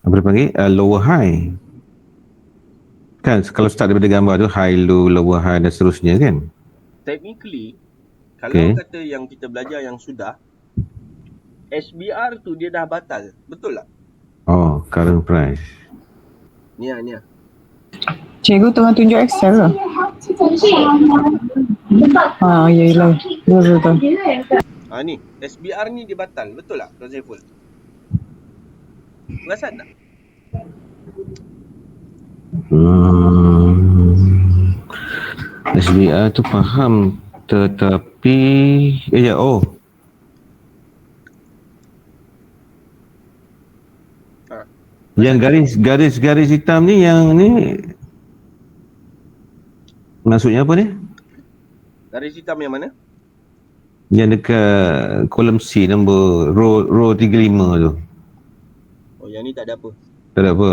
apa dia panggil? Lower high. Kan kalau start daripada gambar tu high low, lower high dan seterusnya kan? Technically, kalau kata yang kita belajar yang sudah, SBR tu dia dah batal. Betul tak? Oh, current price. Ni. Cikgu tengah tunjuk Excel ke? Yelah. Betul. Ni, SBR ni dia batal. Betul tak Tuan Saiful? Perasan tak? SBR tu faham, tetapi yang garis hitam ni, yang ni maksudnya apa ni? Garis hitam yang mana? Yang dekat kolom C nombor row 35 tu. Oh, yang ni tak ada apa. Tak ada apa.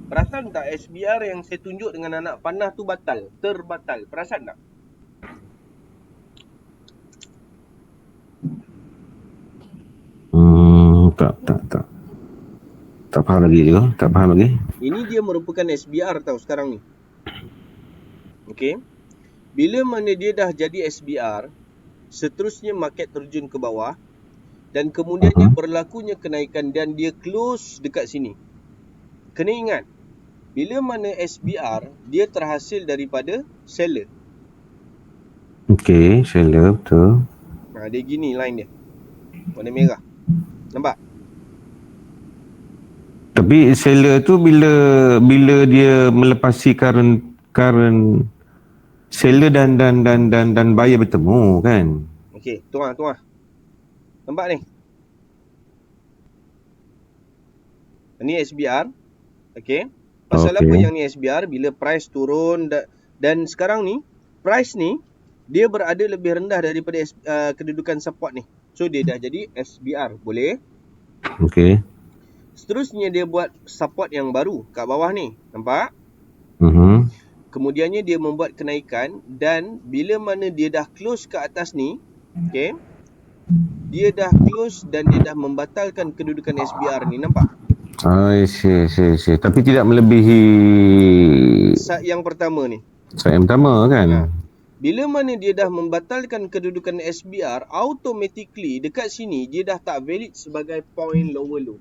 Perasan tak SBR yang saya tunjuk dengan anak panah tu batal, terbatal. Perasan tak? Tak faham lagi juga. Tak faham lagi. Ini dia merupakan SBR tau sekarang ni. Okey. Bila mana dia dah jadi SBR, seterusnya market terjun ke bawah dan kemudiannya berlakunya kenaikan dan dia close dekat sini. Kena ingat, bila mana SBR, dia terhasil daripada seller. Okey, seller betul. Dia gini line dia. Warna merah. Nampak? Tapi seller tu bila dia melepasi current seller dan buyer bertemu kan. Okey, tuan. Nampak ni? Ini SBR. Okey. Pasal Okey. apa yang ni SBR? Bila price turun dan sekarang ni price ni dia berada lebih rendah daripada kedudukan support ni. So dia dah jadi SBR. Boleh? Okey. Seterusnya dia buat support yang baru kat bawah ni. Nampak? Kemudiannya dia membuat kenaikan dan bila mana dia dah close ke atas ni, okey, dia dah close dan dia dah membatalkan kedudukan SBR ni. Nampak? I see. Tapi tidak melebihi Yang pertama ni. yang pertama kan? Ha. Bila mana dia dah membatalkan kedudukan SBR, automatically dekat sini dia dah tak valid sebagai point lower low.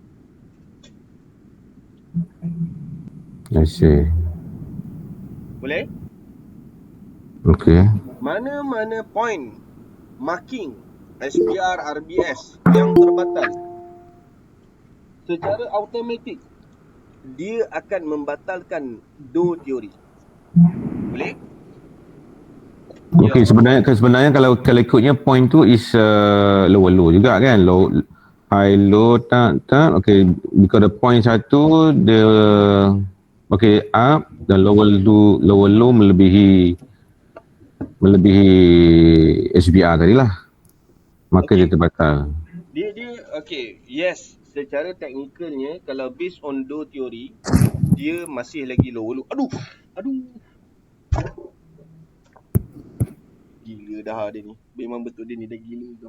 I see. Boleh? Okey. Mana-mana point marking SBR, RBS yang terbatal, secara automatik dia akan membatalkan Dow teori. Boleh? Okey, sebenarnya kalau ikutnya point tu is lower low juga kan? High low tak. Okey, because the point satu dia okey up dan lower low melebihi SBR tadilah. Maka dia terbatal. Dia okey, yes, secara teknikalnya kalau based on Dow teori dia masih lagi lower low. Aduh. Gila dah dia ni. Memang betul dia ni dah gila tu.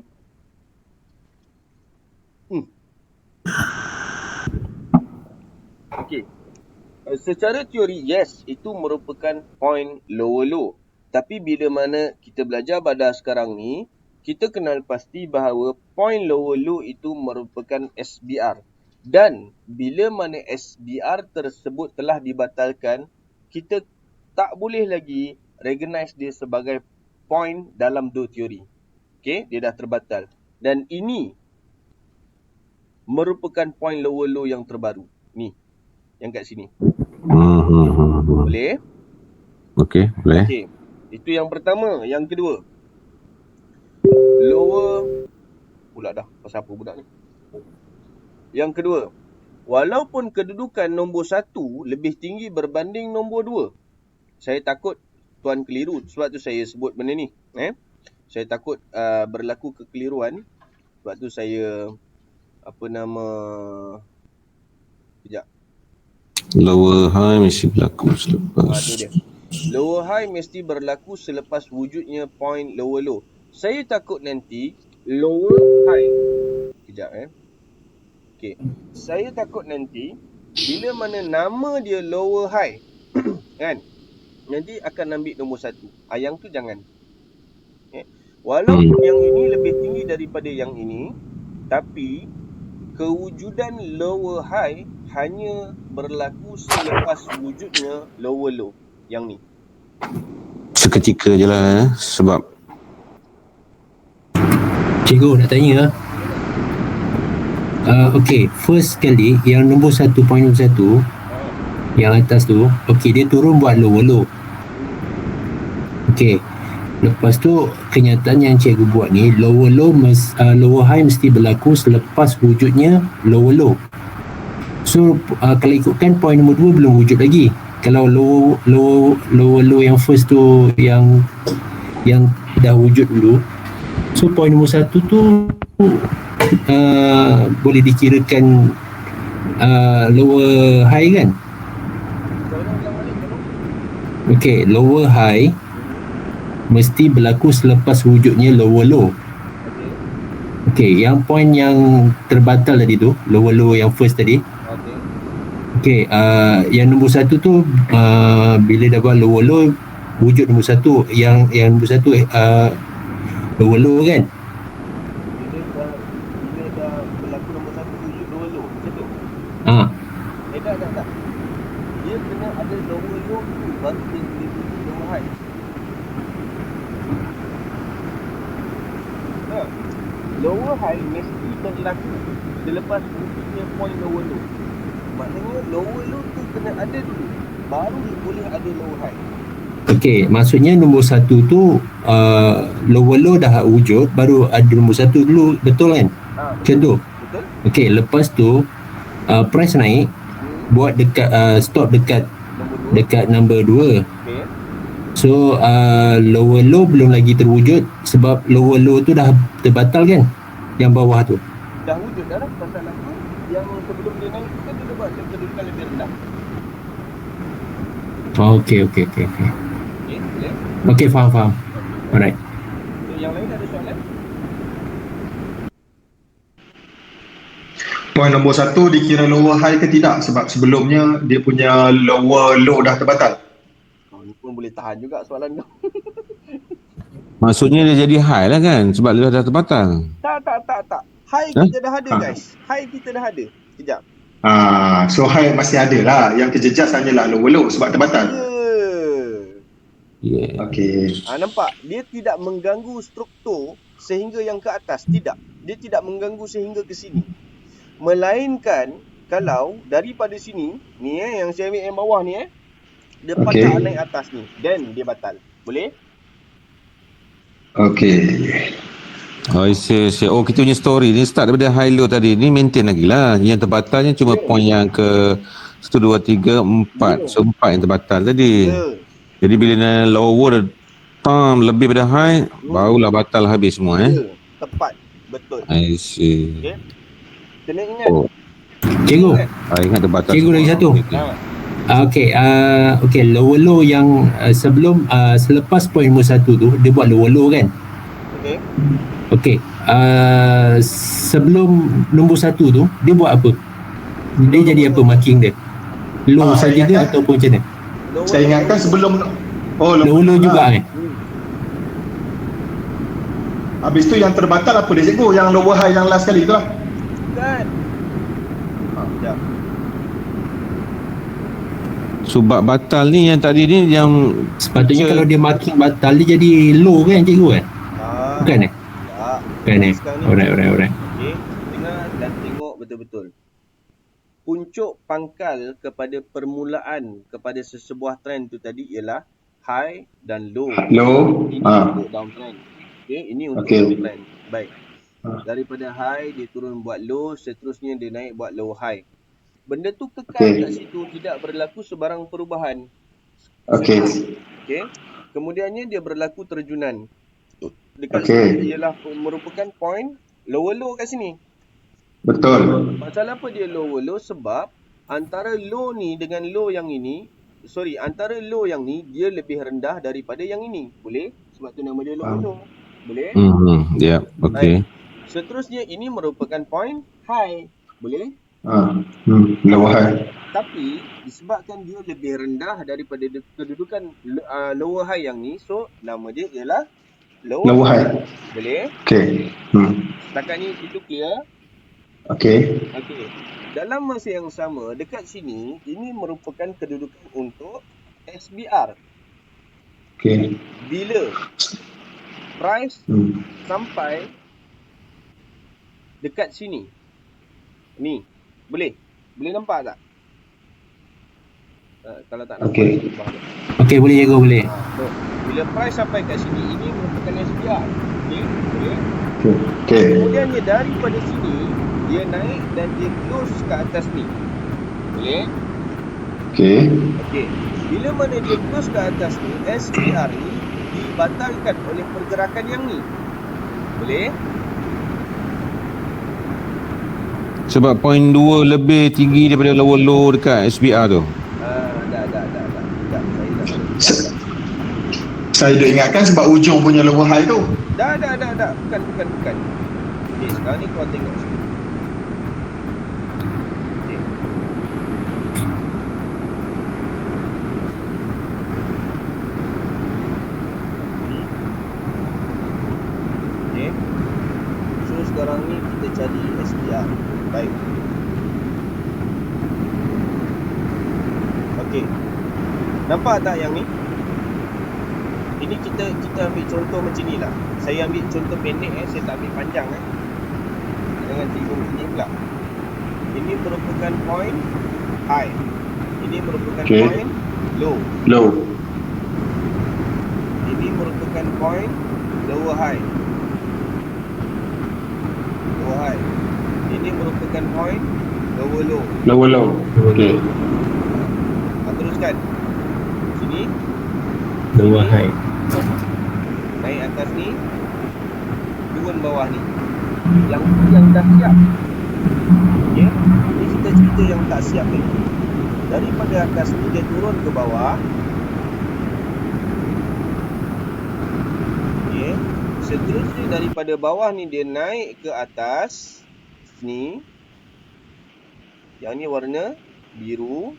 Okey. Secara teori, yes, itu merupakan point lower low. Tapi bila mana kita belajar pada sekarang ni, kita kenal pasti bahawa point lower low itu merupakan SBR. Dan bila mana SBR tersebut telah dibatalkan, kita tak boleh lagi recognize dia sebagai point dalam Dow teori. Okey, dia dah terbatal. Dan ini merupakan point lower low yang terbaru. Ni, yang kat sini. Boleh? Okey, boleh. Okey. Itu yang pertama. Yang kedua, lower pula dah pasal apa budak ni. Yang kedua, walaupun kedudukan nombor 1 lebih tinggi berbanding nombor 2, saya takut tuan keliru. Sebab tu saya sebut benda ni. Saya takut berlaku kekeliruan. Sebab tu saya Sekejap. Lower high mesti berlaku selepas. Tu dia. Lower high mesti berlaku selepas wujudnya point lower low. Saya takut nanti lower high. Sekejap Okey. Saya takut nanti bila mana nama dia lower high kan, nanti akan ambil nombor 1. Yang tu jangan. Walaupun yang ini lebih tinggi daripada yang ini, tapi kewujudan lower high hanya berlaku selepas wujudnya lower low yang ni. Seketika je lah sebab Cikgu nak tanya okey, first kali yang nombor 1.1 yang atas tu, okey, dia turun buat lower low. Okey, lepas tu kenyataan yang cikgu buat ni, lower high mesti berlaku selepas wujudnya lower low. So kalau ikutkan point nombor 2 belum wujud lagi. Kalau lower low yang first tu yang dah wujud dulu, so point nombor 1 tu boleh dikirakan lower high kan? Okey, lower high mesti berlaku selepas wujudnya lower low. Okey, yang point yang terbatal tadi tu, lower low yang first tadi. Okey, yang nombor 1 tu bila dah buat lower low wujud nombor 1, yang nombor 1 lower low kan? Bila dah berlaku nombor 1 wujud lower low, macam tu. Tak. Dia kena ada lower low tu baru dia boleh wujud lower high. Lower high mesti berlaku selepas wujudnya point lower low. Maknanya lower low tu kena ada dulu, baru boleh ada lower high. Okey, maksudnya nombor 1 tu lower low dah wujud, baru ada nombor 1 dulu, betul kan? Macam tu? Betul. Okey, lepas tu price naik, buat dekat stop dekat Nombor 2. number 2. Okey. So lower low belum lagi terwujud sebab lower low tu dah terbatal kan, yang bawah tu. Dah wujud dah lah. Pasal apa? Yang sebelum dia naik tu kan dia buat kedudukan lebih rendah. Okey. Okey, boleh? Okey, faham. Alright. So, yang lain ada soalan? Point nombor 1 dikira lower high ke tidak? Sebab sebelumnya dia punya lower low dah terbatal. Kau ni pun boleh tahan juga soalan kau. Maksudnya dia jadi high lah kan sebab dia dah terbatal. Tak. High Huh? kita dah ada Ha. guys. High kita dah ada. Sekejap. So high masih ada lah. Yang terjejas hanyalah lower low sebab terbatal. Yeah. Okey. Nampak? Dia tidak mengganggu struktur sehingga yang ke atas. Tidak. Dia tidak mengganggu sehingga ke sini. Melainkan kalau daripada sini, ni yang saya ambil yang bawah ni dia Okey. patah naik atas ni. Then dia batal. Boleh? Okey. Oh, oh, kita punya story ni start daripada high low tadi. Ni maintain lagi lah. Yang terbatalnya cuma point yang ke 1, 2, 3, 4. So 4 yang terbatal tadi. Jadi bila lower lebih pada high, barulah batal habis semua Tepat. Betul. I see. Okey. Kena ingat. Oh, Cikgu, ingat terbatal. Cikgu lagi satu. Okey, lower low yang selepas point nombor 1 tu dia buat lower low kan. Okey, sebelum nombor 1 tu dia buat apa? Dia jadi apa marking dia? Low saja ke ataupun macam mana? Saya ingatkan sebelum Low low juga Habis tu yang terbatal apa dia cikgu? Yang lower high yang last kali tu lah. Kan. Sekejap. Sebab batal ni yang tadi ni yang sepatutnya kalau dia marking batal dia jadi low kan cikgu kan? Bukan Tak. Bukan Sekarang ni Alright. Okey, dengar dan tengok betul-betul. Puncuk pangkal kepada permulaan kepada sesebuah trend tu tadi ialah high dan low. Low. Ini untuk downtrend. Okey, ini untuk Okey. downtrend. Baik. Daripada high dia turun buat low, seterusnya dia naik buat low high. Benda tu kekal kat situ, tidak berlaku sebarang perubahan. Okey. Okey. Kemudiannya dia berlaku terjunan. Dekat Okey. sini ialah merupakan point lower low kat sini. Betul. Pasal apa dia lower low? Sebab antara low ni dengan low yang ini, antara low yang ni dia lebih rendah daripada yang ini. Boleh? Sebab tu nama dia lower low. Boleh? ya, okey. Seterusnya ini merupakan point high. Boleh? Lower high. Tapi disebabkan dia lebih rendah daripada kedudukan lower high yang ni, so nama dia ialah lower high. Boleh? Okey. Setakat ni itu clear? Okey. Dalam masa yang sama, dekat sini, ini merupakan kedudukan untuk SBR. Okey. Bila price sampai dekat sini. Ni. Boleh nampak tak? Kalau tak nampak. Okey. Okey, boleh cikgu, boleh. So, bila price sampai kat sini, ini merupakan SBR. Okey? Boleh? Okey. Kemudiannya daripada sini, dia naik dan dia close ke atas ni. Boleh? Okey. Bila mana dia close ke atas ni, SBR ni dibatalkan oleh pergerakan yang ni. Boleh? Sebab point 2 lebih tinggi daripada lower low dekat SBR tu. Saya dah ingatkan sebab ujung punya lower high tu. Dah. Bukan. Okey, sekarang ni kau tengok sini. Okey. So sekarang ni kita cari SPR. Baik. Okey. Nampak tak yang ni? Ini kita ambil contoh macam ni lah. Saya ambil contoh pendek saya tak ambil panjang Jangan bingung ini pula. Ini merupakan point high. Ini merupakan point low. Ini merupakan point lower high. Ini merupakan point Lower low. Lower low. Okay. Teruskan. Sini. Lower high. Naik atas ni. Turun bawah ni. Yang tu yang dah siap. Okay. Ini kita cerita yang tak siap ni. Daripada atas ni dia turun ke bawah. Okay. Seterusnya daripada bawah ni dia naik ke atas. Ni. Yang ni warna biru.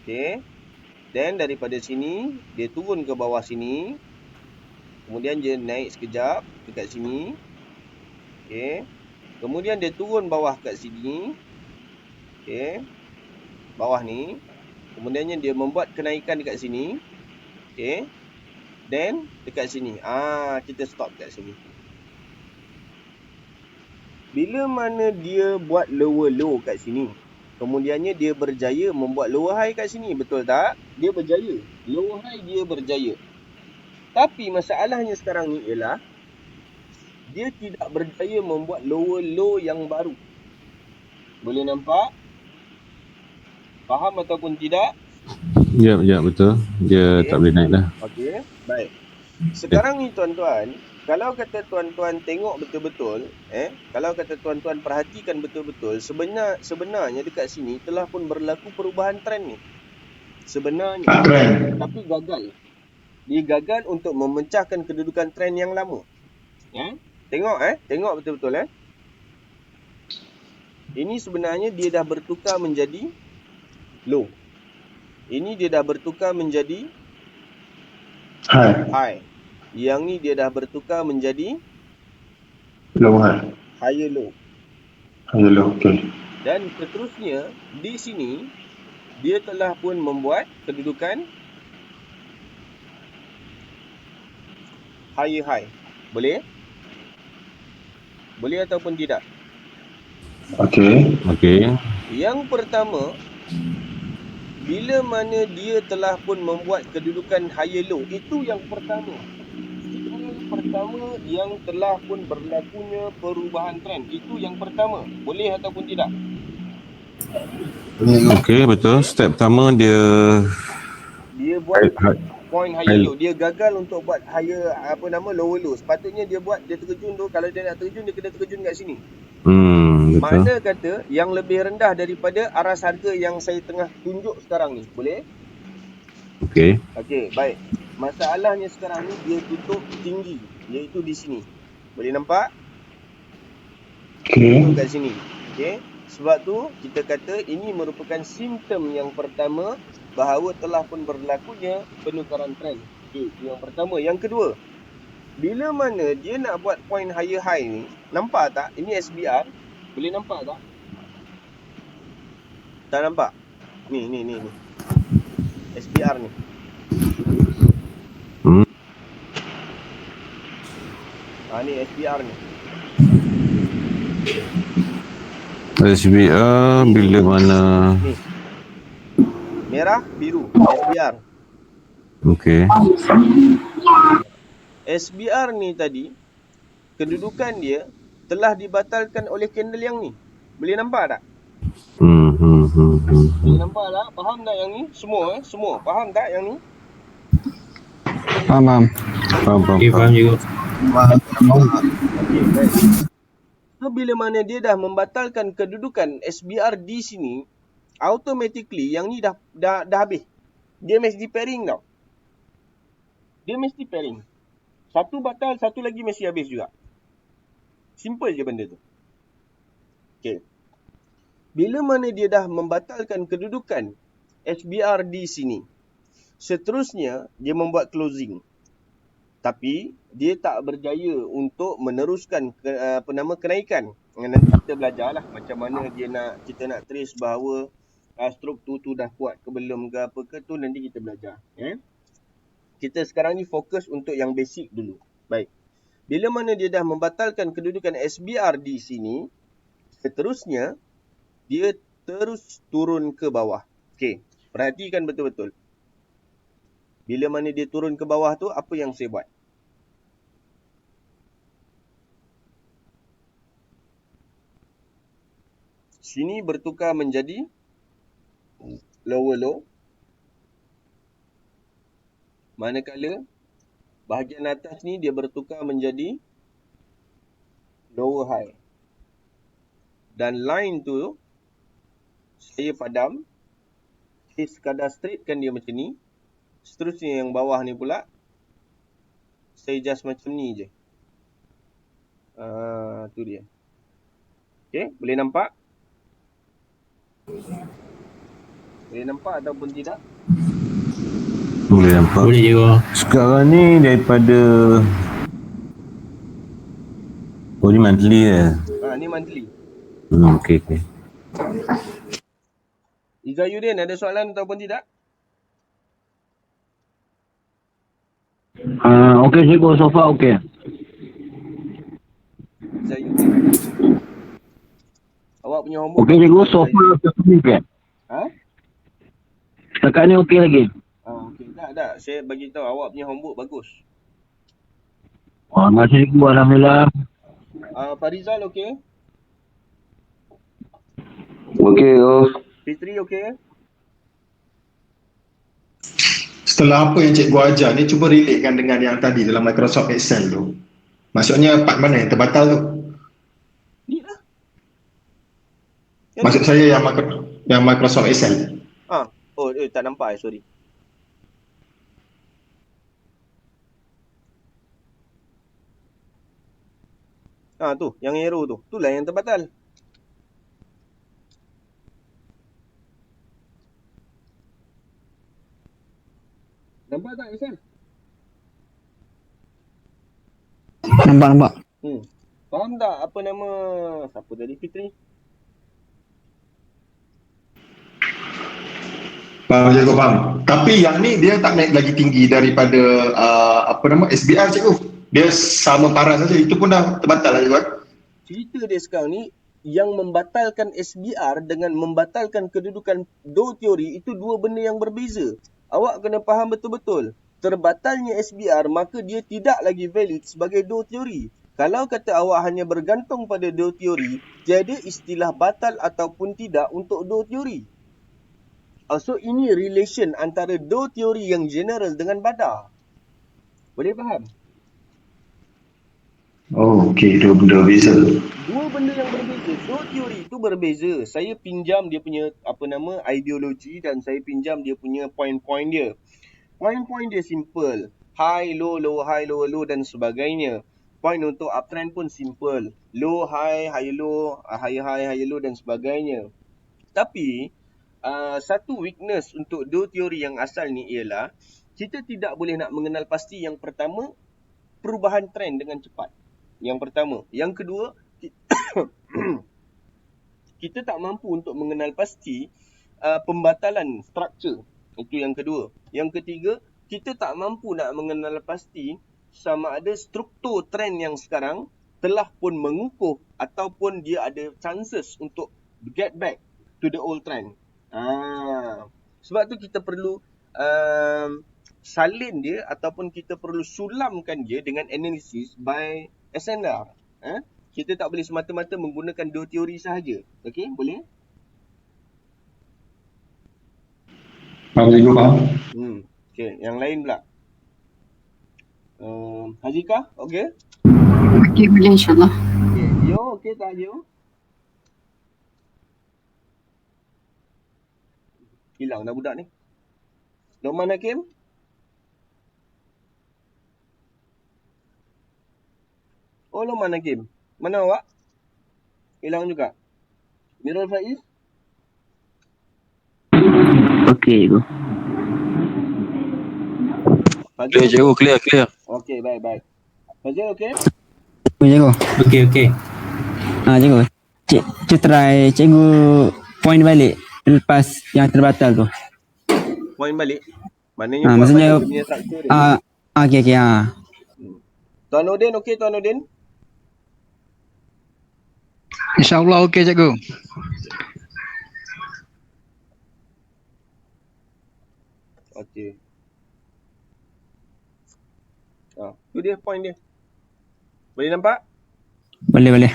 Okay. Dan daripada sini dia turun ke bawah sini. Kemudian dia naik sekejap dekat sini. Okay. Kemudian dia turun bawah kat sini. Okay. Bawah ni. Kemudiannya dia membuat kenaikan dekat sini. Okay. Dan dekat sini. Kita stop kat sini. Bila mana dia buat lower low kat sini. Kemudiannya dia berjaya membuat lower high kat sini. Betul tak? Dia berjaya. Lower high dia berjaya. Tapi masalahnya sekarang ni ialah dia tidak berjaya membuat lower low yang baru. Boleh nampak? Faham ataupun tidak? Ya, betul. Dia Okay. tak boleh naik dah. Okey, baik. Sekarang ni tuan-tuan, kalau kata tuan-tuan tengok betul-betul, kalau kata tuan-tuan perhatikan betul-betul, sebenarnya dekat sini telah pun berlaku perubahan trend ni. Sebenarnya, Trend. tapi gagal. Dia gagal untuk memecahkan kedudukan trend yang lama. Tengok betul-betul. Ini sebenarnya dia dah bertukar menjadi low. Ini dia dah bertukar menjadi high. Yang ni dia dah bertukar menjadi Low high. higher low. Higher low. Okay. Dan seterusnya di sini dia telah pun membuat kedudukan higher high. Boleh? Boleh ataupun tidak? Okay. Yang pertama, bila mana dia telah pun membuat kedudukan higher low, itu yang pertama. Yang telah pun berlakunya perubahan trend. Itu yang pertama. Boleh ataupun tidak? Okey, betul. Step pertama dia buat point higher low. Dia gagal untuk buat higher lower low. Sepatutnya dia terjun tu, kalau dia nak terjun dia kena terjun kat sini. betul. Mana kata yang lebih rendah daripada aras harga yang saya tengah tunjuk sekarang ni. Boleh? Okey, baik. Masalahnya sekarang ni dia tutup tinggi, iaitu di sini. Boleh nampak? Okay. Tutup kat sini. Okey. Sebab tu kita kata ini merupakan simptom yang pertama bahawa telah pun berlakunya penukaran trend. Okey, yang pertama. Yang kedua, bila mana dia nak buat point higher high ni, nampak tak? Ini SBR. Boleh nampak tak? Tak nampak? Ni. SBR ni. Ni SBR ni. SBR bila mana? Ni. Merah, biru. SBR. Okey. SBR ni tadi, kedudukan dia telah dibatalkan oleh candle yang ni. Boleh nampak tak? Boleh nampak tak? Faham tak yang ni? Semua. Faham tak yang ni? Faham. Okay, faham juga. Okey, baik. So, bila mana dia dah membatalkan kedudukan SBR di sini, automatically yang ni dah habis. Dia mesti pairing tau. Satu batal, satu lagi mesti habis juga. Simple je benda tu. Okey. Bila mana dia dah membatalkan kedudukan SBR di sini, seterusnya dia membuat closing. Tapi dia tak berjaya untuk meneruskan kenaikan. Nanti kita belajarlah macam mana kita nak trace bahawa stroke tu dah kuat ke belum ke apa ke tu, nanti kita belajar. Kita sekarang ni fokus untuk yang basic dulu. Baik. Bila mana dia dah membatalkan kedudukan SBR di sini, seterusnya dia terus turun ke bawah. Okey, perhatikan betul-betul. Bila mana dia turun ke bawah tu, apa yang saya buat? Sini bertukar menjadi lower low. Manakala bahagian atas ni dia bertukar menjadi lower high. Dan line tu saya padam. Saya sekadar straightkan dia macam ni. Seterusnya yang bawah ni pula saya just macam ni je. Tu dia. Okay, boleh nampak? Boleh nampak ataupun tidak? Boleh nampak. Boleh juga. Sekarang ni daripada ni monthly lah. Ni monthly. Okey. Izayuddin ada soalan ataupun tidak? Okey cikgu, so far okey. Izayuddin. Awak punya homework. Okey cikgu, so far okey. Ha? Setakat ni okey lagi. Okey. Tak. Saya bagi tahu awak punya homework bagus. Terima kasih cikgu, alhamdulillah. Farizal okey? Okey, Fitri okey? Setelah apa yang cikgu ajar ni, cuba relatekan dengan yang tadi dalam Microsoft Excel tu. Maksudnya part mana yang terbatal tu? Ni lah. Maksud saya yang Microsoft Excel. Tak nampak sorry. Tu, yang arrow tu. Itulah yang terbatal. Nampak tak Ihsan? Nampak. Faham tak apa nama siapa tadi Fitri? Faham cikgu, faham. Tapi yang ni dia tak naik lagi tinggi daripada SBR cikgu. Dia sama paras saja. Itu pun dah terbatal lah cikgu. Cerita dia sekarang ni yang membatalkan SBR dengan membatalkan kedudukan Dow teori itu dua benda yang berbeza. Awak kena faham betul-betul. Terbatalnya SBR maka dia tidak lagi valid sebagai Dow teori. Kalau kata awak hanya bergantung pada Dow teori, tiada istilah batal ataupun tidak untuk Dow teori. So ini relation antara Dow teori yang general dengan Badar. Boleh faham? Okey, dua benda berbeza. Dua benda yang berbeza. Dow teori itu berbeza. Saya pinjam dia punya ideologi dan saya pinjam dia punya point-point dia. Point-point dia simple. High, low, low, high, low, low dan sebagainya. Point untuk uptrend pun simple. Low, high, high, low, high, high, high, low dan sebagainya. Tapi satu weakness untuk Dow teori yang asal ni ialah kita tidak boleh nak mengenal pasti yang pertama perubahan trend dengan cepat. Yang pertama. Yang kedua, kita tak mampu untuk mengenal pasti pembatalan struktur. Itu yang kedua. Yang ketiga, kita tak mampu nak mengenal pasti sama ada struktur trend yang sekarang telah pun mengukuh ataupun dia ada chances untuk get back to the old trend. Sebab tu kita perlu salin dia ataupun kita perlu sulamkan dia dengan analisis by SNR. Kita tak boleh semata-mata menggunakan Dow teori sahaja. Okey, boleh? Faham cikgu, faham. Okey, yang lain pula. Hazika, okey? Okey, boleh insyaAllah. Okey, Yo, okey tak Yo? Hilang dah budak ni. Lokman Hakim? Lokman Hakim. Mana awak? Hilang juga. Mirul Faiz? Okey cikgu. Fazil? Clear cikgu, clear. Okey, baik. Fazil okey? Cikgu. Okey. Cikgu. Cik try cikgu point balik lepas yang terbatal tu. Point balik. Maknanya Maksudnya punya struktur dia. okey. Tuan Nordin okey Tuan Nordin? InsyaAllah okey cikgu. Okey. Tu dia point dia. Boleh nampak? Boleh.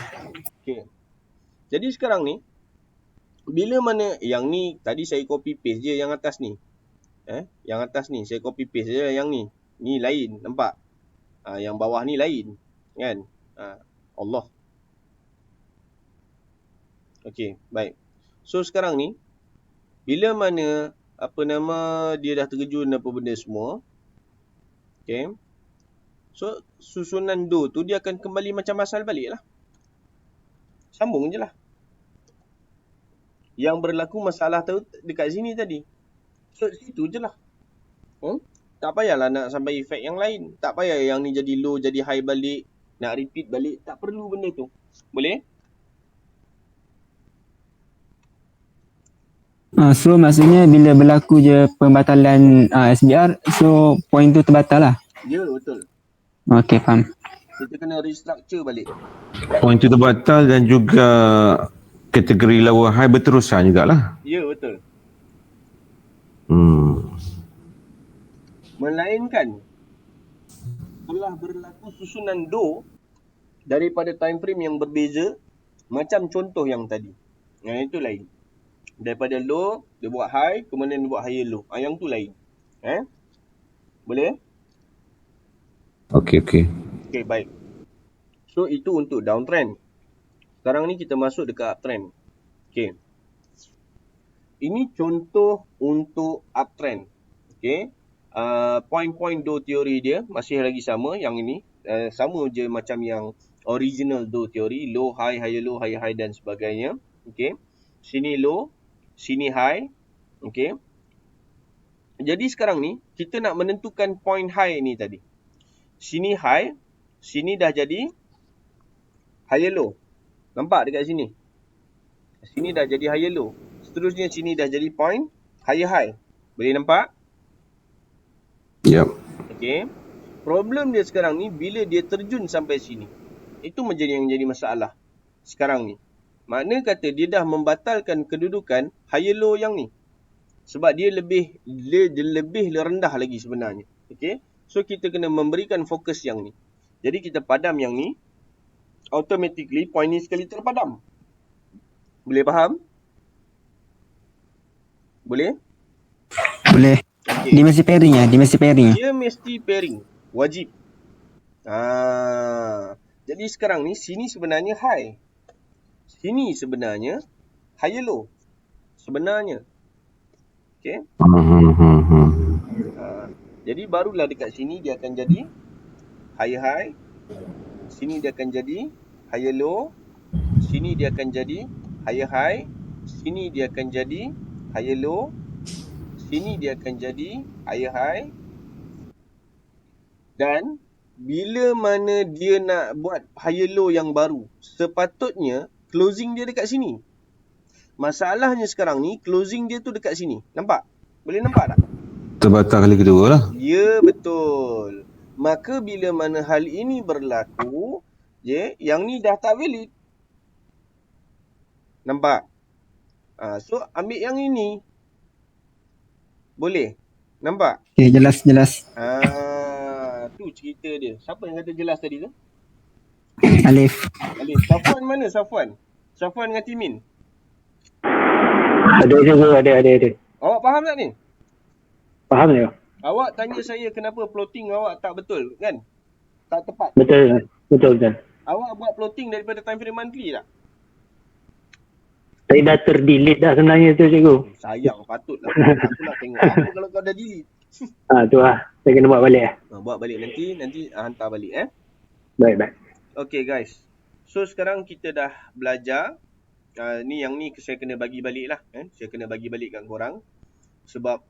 Okey. Jadi sekarang ni bila mana yang ni tadi saya copy paste je yang atas ni. Yang atas ni saya copy paste je yang ni. Ni lain, nampak? Yang bawah ni lain, kan? Allah. Okey, baik. So sekarang ni bila mana dia dah terjun apa benda semua. Okey. So susunan do tu dia akan kembali macam asal balik lah. Sambung je lah. Yang berlaku masalah tu dekat sini tadi. So situ je lah. Tak payahlah nak sampai efek yang lain. Tak payah yang ni jadi low jadi high balik. Nak repeat balik. Tak perlu benda tu. Boleh? So maksudnya bila berlaku je pembatalan SBR, so point tu terbatal lah. Ya, betul. Okay, faham. Kita kena restructure balik. Point tu terbatal dan juga kategori lower high berterusan jugalah. Ya, betul. Hmm. Melainkan telah berlaku susunan do daripada time frame yang berbeza macam contoh yang tadi. Yang itu lain. Daripada low, dia buat high, kemudian dia buat higher low. Yang tu lain. Boleh? Okey. Okay, baik. So, itu untuk downtrend. Sekarang ni kita masuk dekat uptrend. Okay. Ini contoh untuk uptrend. Okay. Point-point do teori dia masih lagi sama. Yang ini. Sama je macam yang original do teori. Low, high, higher low, higher high dan sebagainya. Okay. Sini low. Sini high. Okay. Jadi sekarang ni, kita nak menentukan point high ni tadi. Sini high. Sini dah jadi higher low. Nampak dekat sini? Sini dah jadi higher low. Seterusnya sini dah jadi point higher high. Boleh nampak? Yep. Okay. Problem dia sekarang ni, bila dia terjun sampai sini. Itu yang menjadi masalah. Sekarang ni. Makna kata dia dah membatalkan kedudukan higher low yang ni. Sebab dia lebih rendah lagi sebenarnya. Okay. So kita kena memberikan fokus yang ni. Jadi kita padam yang ni. Automatically point ni sekali terpadam. Boleh faham? Boleh? Boleh. Okay. Dia mesti pairing ya? Dia mesti pairing. Dia mesti pairing. Wajib. Jadi sekarang ni sini sebenarnya high. Sini sebenarnya higher low. Sebenarnya. Okay. Jadi barulah dekat sini dia akan jadi higher high. Sini dia akan jadi higher low. Sini dia akan jadi higher high. Sini dia akan jadi higher low. Sini dia akan jadi higher high. Dan bila mana dia nak buat higher low yang baru, sepatutnya closing dia dekat sini. Masalahnya sekarang ni closing dia tu dekat sini. Nampak? Boleh nampak tak? Terbatal kali kedua lah. Ya, betul. Maka bila mana hal ini berlaku, yang ni dah tak valid. Nampak? So ambil yang ini. Boleh? Nampak? Okay, jelas. Tu cerita dia. Siapa yang kata jelas tadi tu? Alif. Safwan mana Safwan? Safwan dengan Timin? Ada. Awak faham tak ni? Faham ya? Awak tanya saya kenapa plotting awak tak betul, kan? Tak tepat. Betul. Awak buat plotting daripada time frame monthly tak? Saya dah terdelete dah sebenarnya tu cikgu. Sayang, patutlah. Aku nak tengok apa kalau kau dah delete. Tu lah. Saya kena buat balik. Buat balik nanti hantar balik Baik. Okay guys. So sekarang kita dah belajar. Yang ni saya kena bagi balik lah. Saya kena bagi balik kat korang. Sebab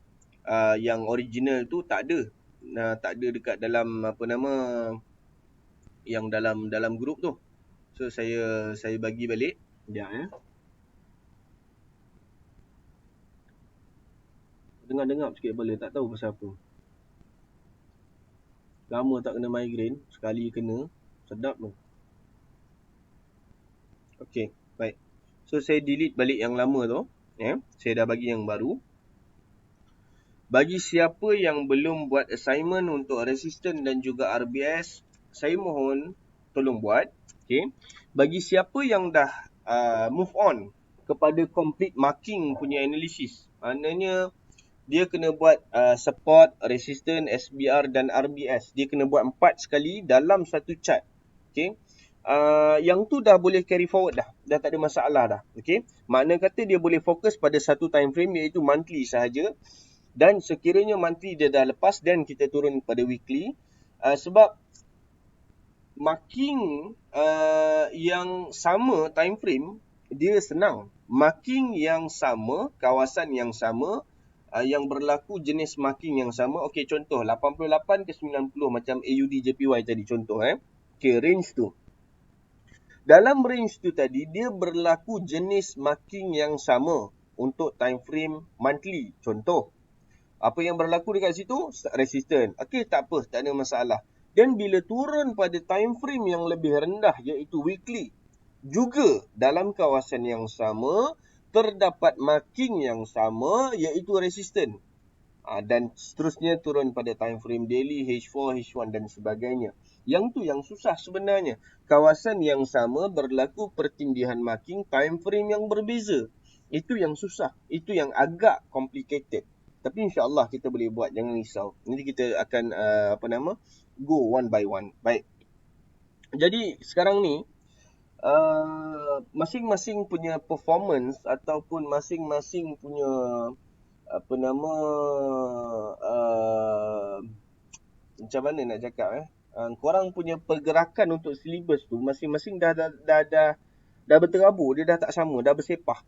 yang original tu tak ada. Tak ada dekat dalam yang dalam grup tu. So saya bagi balik. Sekejap Dengar-dengar sikit boleh, tak tahu pasal apa. Lama tak kena migraine, sekali kena, sedap tu. Okay, baik. So saya delete balik yang lama tu. Saya dah bagi yang baru. Bagi siapa yang belum buat assignment untuk resistance dan juga RBS, saya mohon tolong buat. Okay. Bagi siapa yang dah move on ke kepada complete marking punya analisis. Maknanya dia kena buat support, resistance, SBR dan RBS. Dia kena buat 4 sekali dalam satu chart. Okay. Yang tu dah boleh carry forward dah. Dah tak ada masalah dah. Okay. Makna kata dia boleh fokus pada satu time frame iaitu monthly sahaja. Dan sekiranya monthly dia dah lepas, then kita turun pada weekly. Sebab marking yang sama time frame dia senang. Marking yang sama, kawasan yang sama, yang berlaku jenis marking yang sama. Okey, contoh 88 ke 90 macam AUD JPY tadi contoh. Okey, range tu. Dalam range tu tadi dia berlaku jenis marking yang sama untuk time frame monthly. Contoh, apa yang berlaku dekat situ? Resistance. Okey, tak apa, tak ada masalah. Dan bila turun pada time frame yang lebih rendah iaitu weekly, juga dalam kawasan yang sama terdapat marking yang sama iaitu resistance. Dan seterusnya turun pada time frame daily, H4, H1 dan sebagainya. Yang tu yang susah sebenarnya. Kawasan yang sama berlaku pertindihan marking time frame yang berbeza. Itu yang susah. Itu yang agak complicated. Tapi insya-Allah kita boleh buat, jangan risau. Nanti kita akan go one by one. Baik. Jadi sekarang ni masing-masing punya performance ataupun masing-masing punya macam mana nak cakap korang punya pergerakan untuk silibus tu masing-masing dah berterabur, dia dah tak sama, dah bersepah.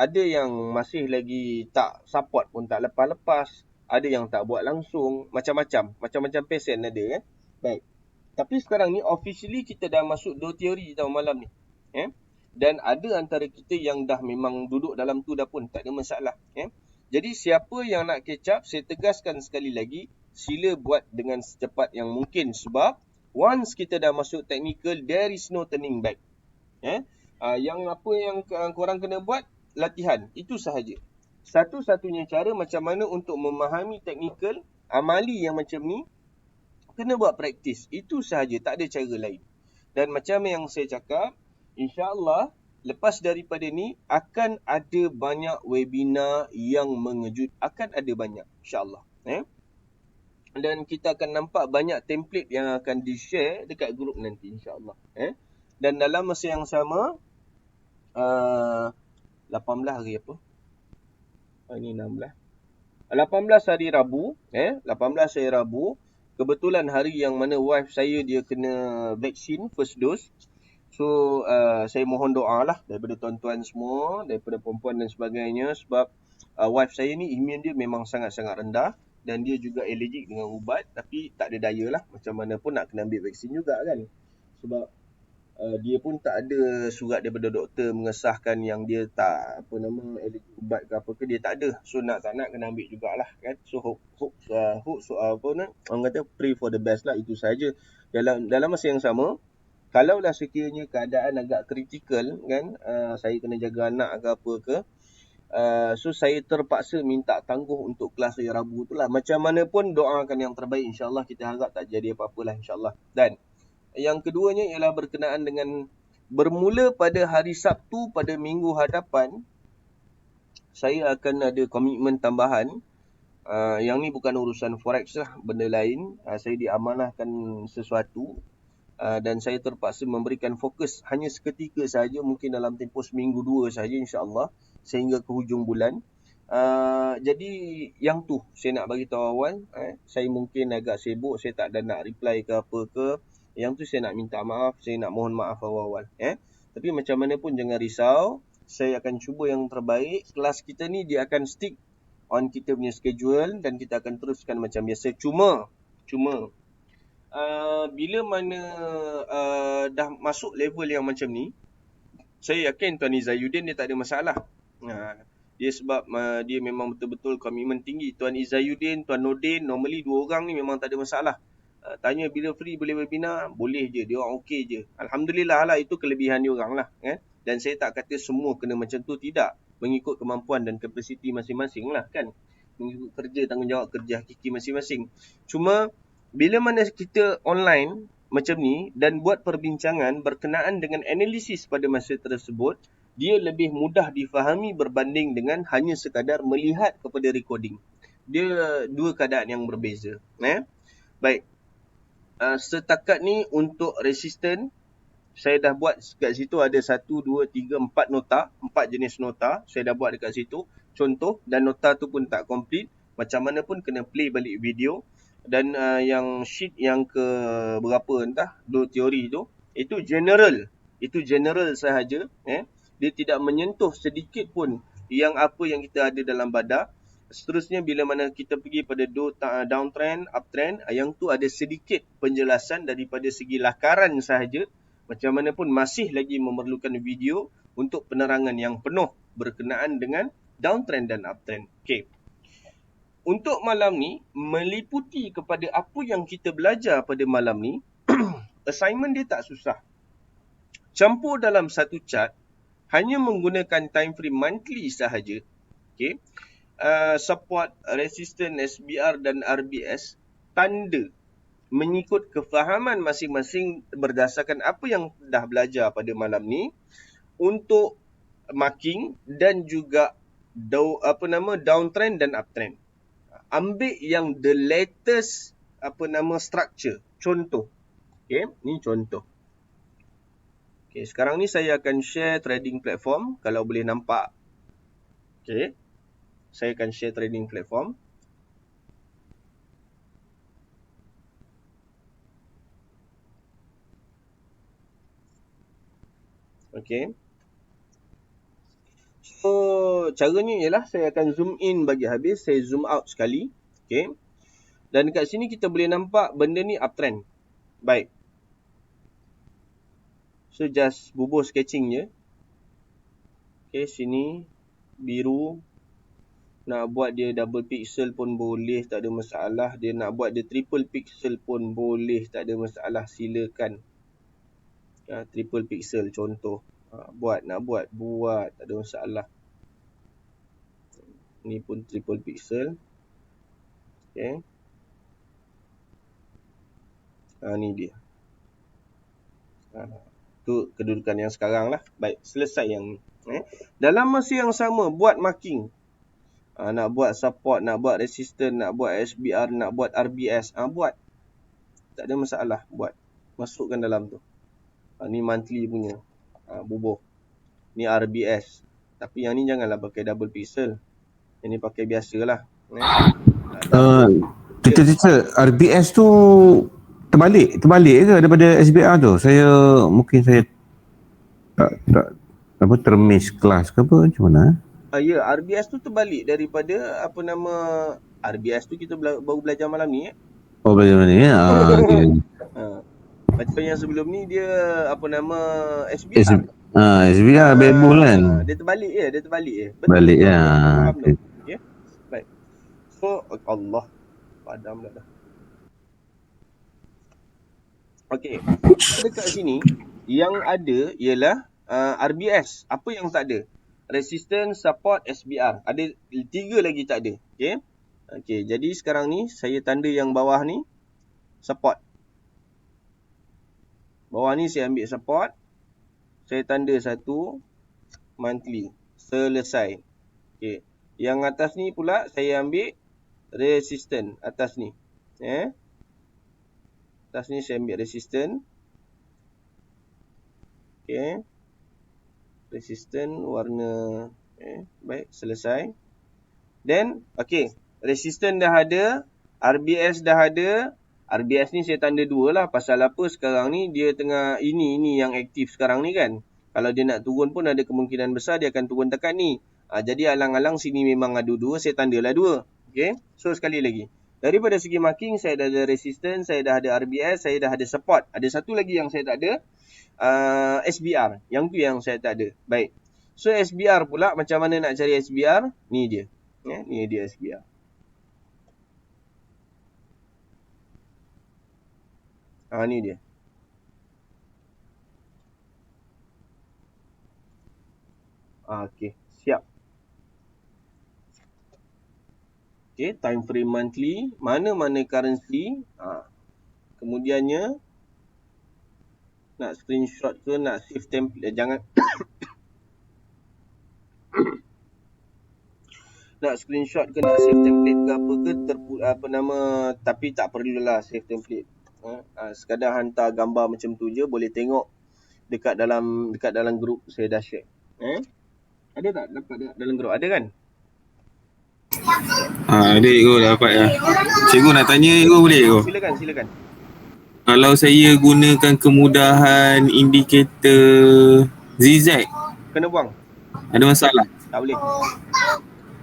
Ada yang masih lagi tak support pun tak lepas-lepas, ada yang tak buat langsung, macam-macam pesen ada Baik. Tapi sekarang ni officially kita dah masuk 2 teori tau malam ni. Dan ada antara kita yang dah memang duduk dalam tu dah pun, tak ada masalah. Jadi siapa yang nak catch up, saya tegaskan sekali lagi, sila buat dengan secepat yang mungkin. Sebab once kita dah masuk technical, there is no turning back. Yang apa yang korang kena buat, latihan. Itu sahaja. Satu-satunya cara macam mana untuk memahami technical, amali yang macam ni, kena buat praktis. Itu sahaja, tak ada cara lain. Dan macam yang saya cakap, insya-Allah lepas daripada ni akan ada banyak webinar yang mengejut, akan ada banyak insya-Allah. Dan kita akan nampak banyak template yang akan di-share dekat grup nanti insya-Allah. Dan dalam masa yang sama 18 hari apa? Ini 16. 18 hari Rabu, 18 hari Rabu, kebetulan hari yang mana wife saya dia kena vaksin first dose. So saya mohon doa lah daripada tuan-tuan semua, daripada perempuan dan sebagainya. Sebab wife saya ni imun dia memang sangat-sangat rendah. Dan dia juga allergic dengan ubat. Tapi tak ada daya lah, macam mana pun nak kena ambil vaksin juga kan. Sebab dia pun tak ada surat daripada doktor mengesahkan yang dia tak allergic ubat ke apa ke, dia tak ada. So nak tak nak kena ambil jugalah kan. So orang kata pray for the best lah, itu saja. Dalam masa yang sama, kalaulah sekiranya keadaan agak kritikal kan, saya kena jaga anak ke apa ke, so saya terpaksa minta tangguh untuk kelas hari Rabu tu lah. Macam mana pun doakan yang terbaik, insyaAllah kita harap tak jadi apa-apalah insyaAllah. Dan yang keduanya ialah berkenaan dengan bermula pada hari Sabtu pada minggu hadapan, saya akan ada komitmen tambahan. Yang ni bukan urusan forex lah, benda lain. Saya diamanahkan sesuatu. Dan saya terpaksa memberikan fokus hanya seketika sahaja, mungkin dalam tempoh seminggu 2 sahaja insya-Allah, sehingga ke hujung bulan. Jadi yang tu saya nak bagi tahu awal. Saya mungkin agak sibuk, saya tak ada nak reply ke apa ke. Yang tu saya nak minta maaf, saya nak mohon maaf awal-awal. Tapi macam mana pun jangan risau, saya akan cuba yang terbaik. Kelas kita ni dia akan stick on kita punya schedule dan kita akan teruskan macam biasa. Cuma bila mana dah masuk level yang macam ni, saya yakin Tuan Izayuddin dia tak ada masalah. Dia sebab dia memang betul-betul komitmen tinggi. Tuan Izayuddin, Tuan Nordin, normally 2 orang ni memang tak ada masalah. Tanya bila free boleh webinar, boleh je. Dia orang okey je. Alhamdulillah lah, itu kelebihan dia orang lah. Dan saya tak kata semua kena macam tu, tidak. Mengikut kemampuan dan kapasiti masing-masing lah kan. Mengikut kerja, tanggungjawab kerja hakiki masing-masing. Cuma bila mana kita online macam ni dan buat perbincangan berkenaan dengan analisis pada masa tersebut, dia lebih mudah difahami berbanding dengan hanya sekadar melihat kepada recording. Dia dua keadaan yang berbeza. Baik. Setakat ni untuk resistan, saya dah buat kat situ ada 1, 2, 3, 4 nota. 4 jenis nota. Saya dah buat dekat situ. Contoh, dan nota tu pun tak complete. Macam mana pun kena play balik video. Dan yang sheet yang ke berapa entah, dua teori tu, itu general. Itu general sahaja. Dia tidak menyentuh sedikit pun yang apa yang kita ada dalam badak. Seterusnya bila mana kita pergi pada downtrend, uptrend, yang tu ada sedikit penjelasan daripada segi lakaran sahaja. Macam mana pun masih lagi memerlukan video untuk penerangan yang penuh berkenaan dengan downtrend dan uptrend. Okey. Untuk malam ni, meliputi kepada apa yang kita belajar pada malam ni, assignment dia tak susah. Campur dalam satu chart, hanya menggunakan time frame monthly sahaja. Okey. Support, resistance, SBR dan RBS, tanda mengikut kefahaman masing-masing berdasarkan apa yang dah belajar pada malam ni untuk marking dan juga downtrend dan uptrend. Ambil yang the latest structure. Contoh. Okey, ni contoh. Okey, sekarang ni saya akan share trading platform kalau boleh nampak. Okey. Saya akan share trading platform. Okey. So, caranya ialah saya akan zoom in bagi habis. Saya zoom out sekali. Okey. Dan dekat sini kita boleh nampak benda ni uptrend. Baik. So, just bubuh sketching je. Okey, sini biru. Nak buat dia double pixel pun boleh, tak ada masalah. Dia nak buat dia triple pixel pun boleh, tak ada masalah. Silakan. Triple pixel contoh. Nak buat, tak ada masalah. Ni pun triple pixel. Okay. Ni dia. Tu kedudukan yang sekarang lah. Baik, selesai yang ni. Dalam masa yang sama, buat marking. Nak buat support, nak buat resistance, nak buat SBR, nak buat RBS. Buat. Tak ada masalah. Buat. Masukkan dalam tu. Ni monthly punya. Bubuh. Ni RBS. Tapi yang ni janganlah pakai double pixel. Yang ni pakai biasalah. Teacher, RBS tu terbalik ke daripada SBR tu? Mungkin saya tak termiss kelas ke apa, macam mana? Ya, RBS tu terbalik daripada RBS tu kita baru belajar malam ni. Oh, belajar malam ni ya. Okay. Macam yang sebelum ni dia SBR. SBR bebol kan. Dia terbalik je, Betul. Balik ya. Okay. Okay. Baik. So Allah padam dah. Okey. Dekat sini yang ada ialah RBS. Apa yang tak ada? Resistance, support, SBR. Ada 3 lagi tak ada. Okey. Okey, jadi sekarang ni saya tanda yang bawah ni support. Bawah ni saya ambil support. Saya tanda 1 monthly. Selesai. Okey. Yang atas ni pula saya ambil resistance atas ni. Atas ni saya ambil resistance. Okey. Resistance warna baik, selesai. Then okey, resistance dah ada, RBS dah ada. RBS ni saya tanda 2 lah. Pasal apa sekarang ni dia tengah ini yang aktif sekarang ni kan. Kalau dia nak turun pun ada kemungkinan besar dia akan turun dekat ni. Jadi alang-alang sini memang ada 2, saya tandalah 2. Okey. So sekali lagi. Daripada segi marking saya dah ada resistance, saya dah ada RBS, saya dah ada support. Ada satu lagi yang saya tak ada. SBR. Yang tu yang saya tak ada. Baik. So SBR pula macam mana nak cari SBR? Ni dia. Ni dia SBR. Ni dia. Okey, siap. Okey, time frame monthly, mana-mana currency. Kemudiannya nak screenshot ke nak save template, jangan nak screenshot ke nak save template ke apa ke tapi tak perlulah save template. Sekadar hantar gambar macam tu je, boleh tengok dekat dalam grup saya dah share. Ada tak dapat dalam grup? Ada kan? Ada cikgu, dapat ya. Cikgu nak tanya cikgu boleh cikgu? Silakan. Kalau saya gunakan kemudahan indikator ZZ, Kena buang. ada masalah? Tak boleh.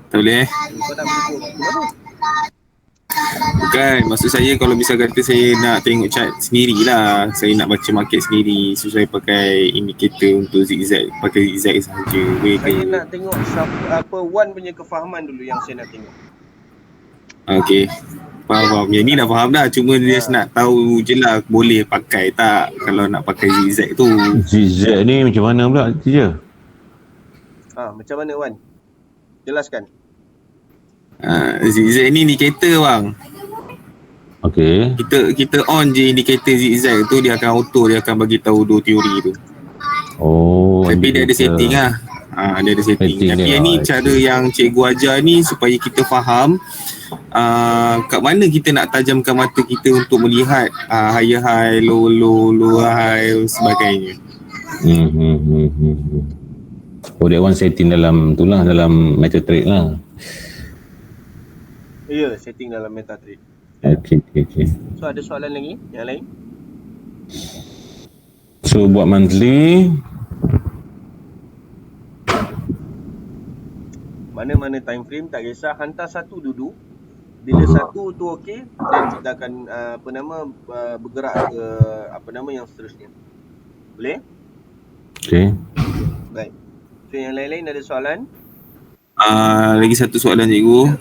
Tak boleh Kau nak pergi ke mana? Bukan, maksud saya kalau misal kata saya nak tengok chart sendirilah, saya nak baca market sendiri, so saya pakai indikator untuk zigzag, pakai zigzag sahaja. Saya nak tengok Wan punya kefahaman dulu yang saya nak tengok. Okey, faham. Yang ni dah faham dah, cuma dia nak tahu je lah boleh pakai tak kalau nak pakai zigzag tu. Zigzag ni macam mana pula je? Macam mana Wan? Jelaskan. Zigzag ni indikator bang. Okey. Kita on je indikator zigzag tu, dia akan auto, dia akan bagi tahu dua teori tu. Oh. Tapi dia ada setting lah. Dia ada setting. Tapi yang ni cara yang cikgu ajar ni supaya kita faham kat mana kita nak tajamkan mata kita untuk melihat higher high, low high sebagainya. Oh, that one setting dalam tu lah, dalam MetaTrader lah. Ya, setting dalam MetaTrader. Okay. So ada soalan lagi? Yang lain? So buat monthly, mana-mana time frame tak kisah, hantar satu dulu. Bila satu tu okey, dan kita akan bergerak ke yang seterusnya. Boleh? okay. Baik. So yang lain-lain ada soalan? Lagi satu soalan cikgu,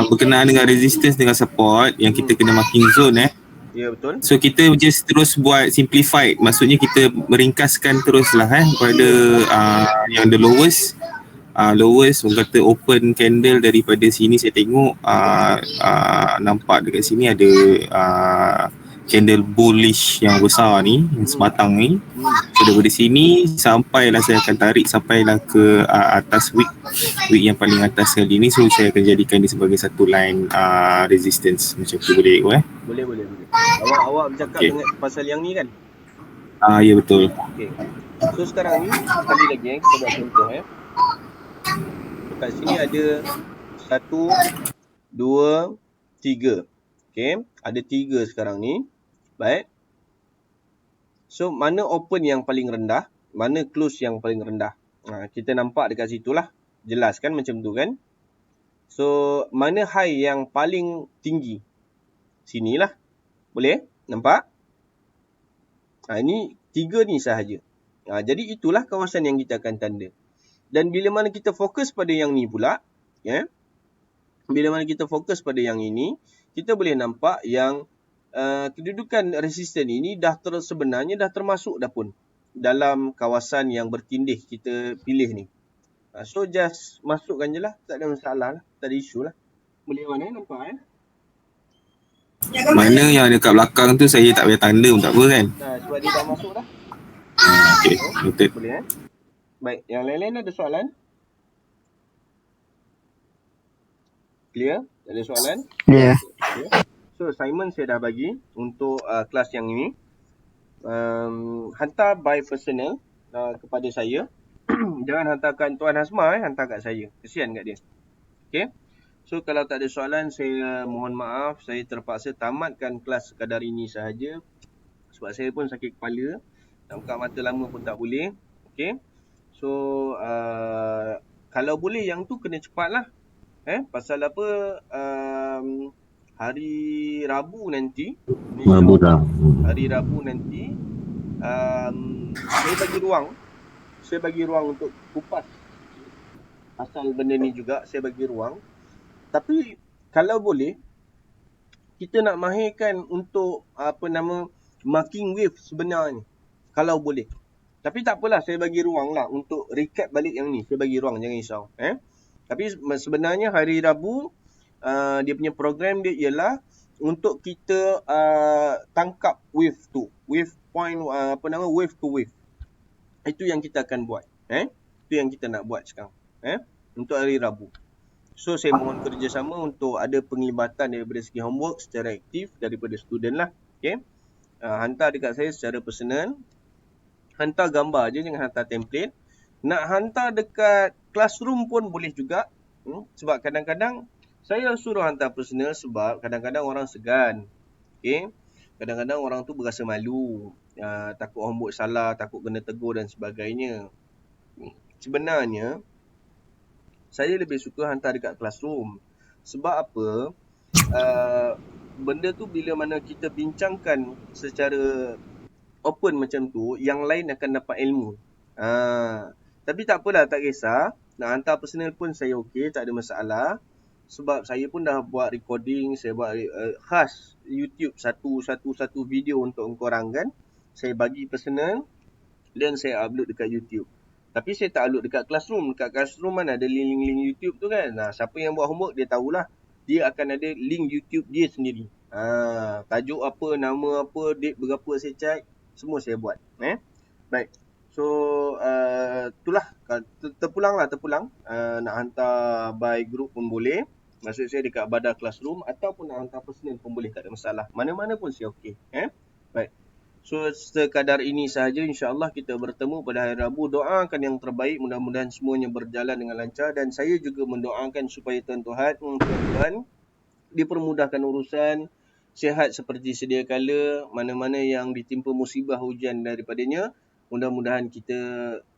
berkenaan dengan resistance dengan support yang kita kena marking zone Ya, betul. So kita just terus buat simplified, maksudnya kita meringkaskan teruslah pada yang the lowest orang kata open candle daripada sini saya tengok nampak dekat sini ada candle bullish yang besar ni, yang sebatang ni. So daripada sini sampailah saya akan tarik sampailah ke atas wick yang paling atas kali ni. So saya akan jadikan dia sebagai satu line resistance macam tu, boleh Boleh. Awak bercakap dengan pasal yang ni kan? Ya betul. Okey. So sekarang ni sekali lagi kita buat contoh Dekat sini ada 1, 2, 3. Okey, ada 3 sekarang ni. Baik. So mana open yang paling rendah, mana close yang paling rendah. Kita nampak dekat situlah. Jelas kan macam tu kan? So mana high yang paling tinggi? Sinilah. Boleh? Nampak? Ini 3 ni sahaja. Jadi itulah kawasan yang kita akan tanda. Dan bila mana kita fokus pada yang ni pula, bila mana kita fokus pada yang ini, kita boleh nampak yang kedudukan resisten ini sebenarnya dah termasuk dah pun dalam kawasan yang bertindih kita pilih ni. So just masukkan je lah, tak ada masalah lah, tak ada isu lah. Boleh mana nampak Mana yang dekat belakang tu saya tak payah tanda pun tak apa kan? sebab dia dah masuk dah. Okey, noted. Boleh Baik, yang lain-lain ada soalan? Clear? Tak ada soalan? Ya. Okay. So assignment saya dah bagi untuk kelas yang ini. Hantar by personal kepada saya. Jangan hantarkan Tuan Hasma, hantar kat saya. Kesian kat dia. Okay. So kalau tak ada soalan, saya mohon maaf. Saya terpaksa tamatkan kelas sekadar ini sahaja. Sebab saya pun sakit kepala. Nak buka mata lama pun tak boleh. Okay. So kalau boleh yang tu kena cepat lah. Pasal apa? Hari Rabu nanti. Hari Rabu nanti. Saya bagi ruang untuk kupas pasal benda ni juga. Saya bagi ruang. Tapi kalau boleh, kita nak mahirkan untuk marking wave sebenarnya. Kalau boleh. Tapi tak apalah, saya bagi ruang lah untuk recap balik yang ni. Saya bagi ruang, jangan risau. Tapi sebenarnya hari Rabu, dia punya program dia ialah untuk kita tangkap wave tu. Wave point, wave to wave. Itu yang kita akan buat. Itu yang kita nak buat sekarang. Untuk hari Rabu. So saya mohon kerjasama untuk ada penglibatan daripada segi homework secara aktif daripada student lah. Okay. Hantar dekat saya secara personal. Hantar gambar je, jangan hantar template. Nak hantar dekat classroom pun boleh juga. Sebab kadang-kadang saya suruh hantar personal sebab kadang-kadang orang segan. Okay. Kadang-kadang orang tu berasa malu. Takut homework salah, takut kena tegur dan sebagainya. Sebenarnya, saya lebih suka hantar dekat classroom. Sebab apa? Benda tu bila mana kita bincangkan secara open macam tu, yang lain akan dapat ilmu. Tapi tak apalah, tak kisah. Nak hantar personal pun saya okey, tak ada masalah. Sebab saya pun dah buat recording, saya buat khas YouTube satu video untuk korang kan. Saya bagi personal dan saya upload dekat YouTube. Tapi saya tak upload dekat classroom. Dekat classroom mana ada link-link YouTube tu kan. Siapa yang buat homework dia tahulah. Dia akan ada link YouTube dia sendiri. Tajuk apa, nama apa, date berapa saya check. Semua saya buat. Baik. So, itulah. Terpulang. Nak hantar by group pun boleh. Maksud saya dekat Badar Classroom. Ataupun nak hantar personal pun boleh. Tak ada masalah. Mana-mana pun saya okey. Baik. So, sekadar ini sahaja. InsyaAllah kita bertemu pada hari Rabu. Doakan yang terbaik. Mudah-mudahan semuanya berjalan dengan lancar. Dan saya juga mendoakan supaya tuan-tuan dipermudahkan urusan. Sihat seperti sedia kala. Mana-mana yang ditimpa musibah hujan daripadanya. Mudah-mudahan kita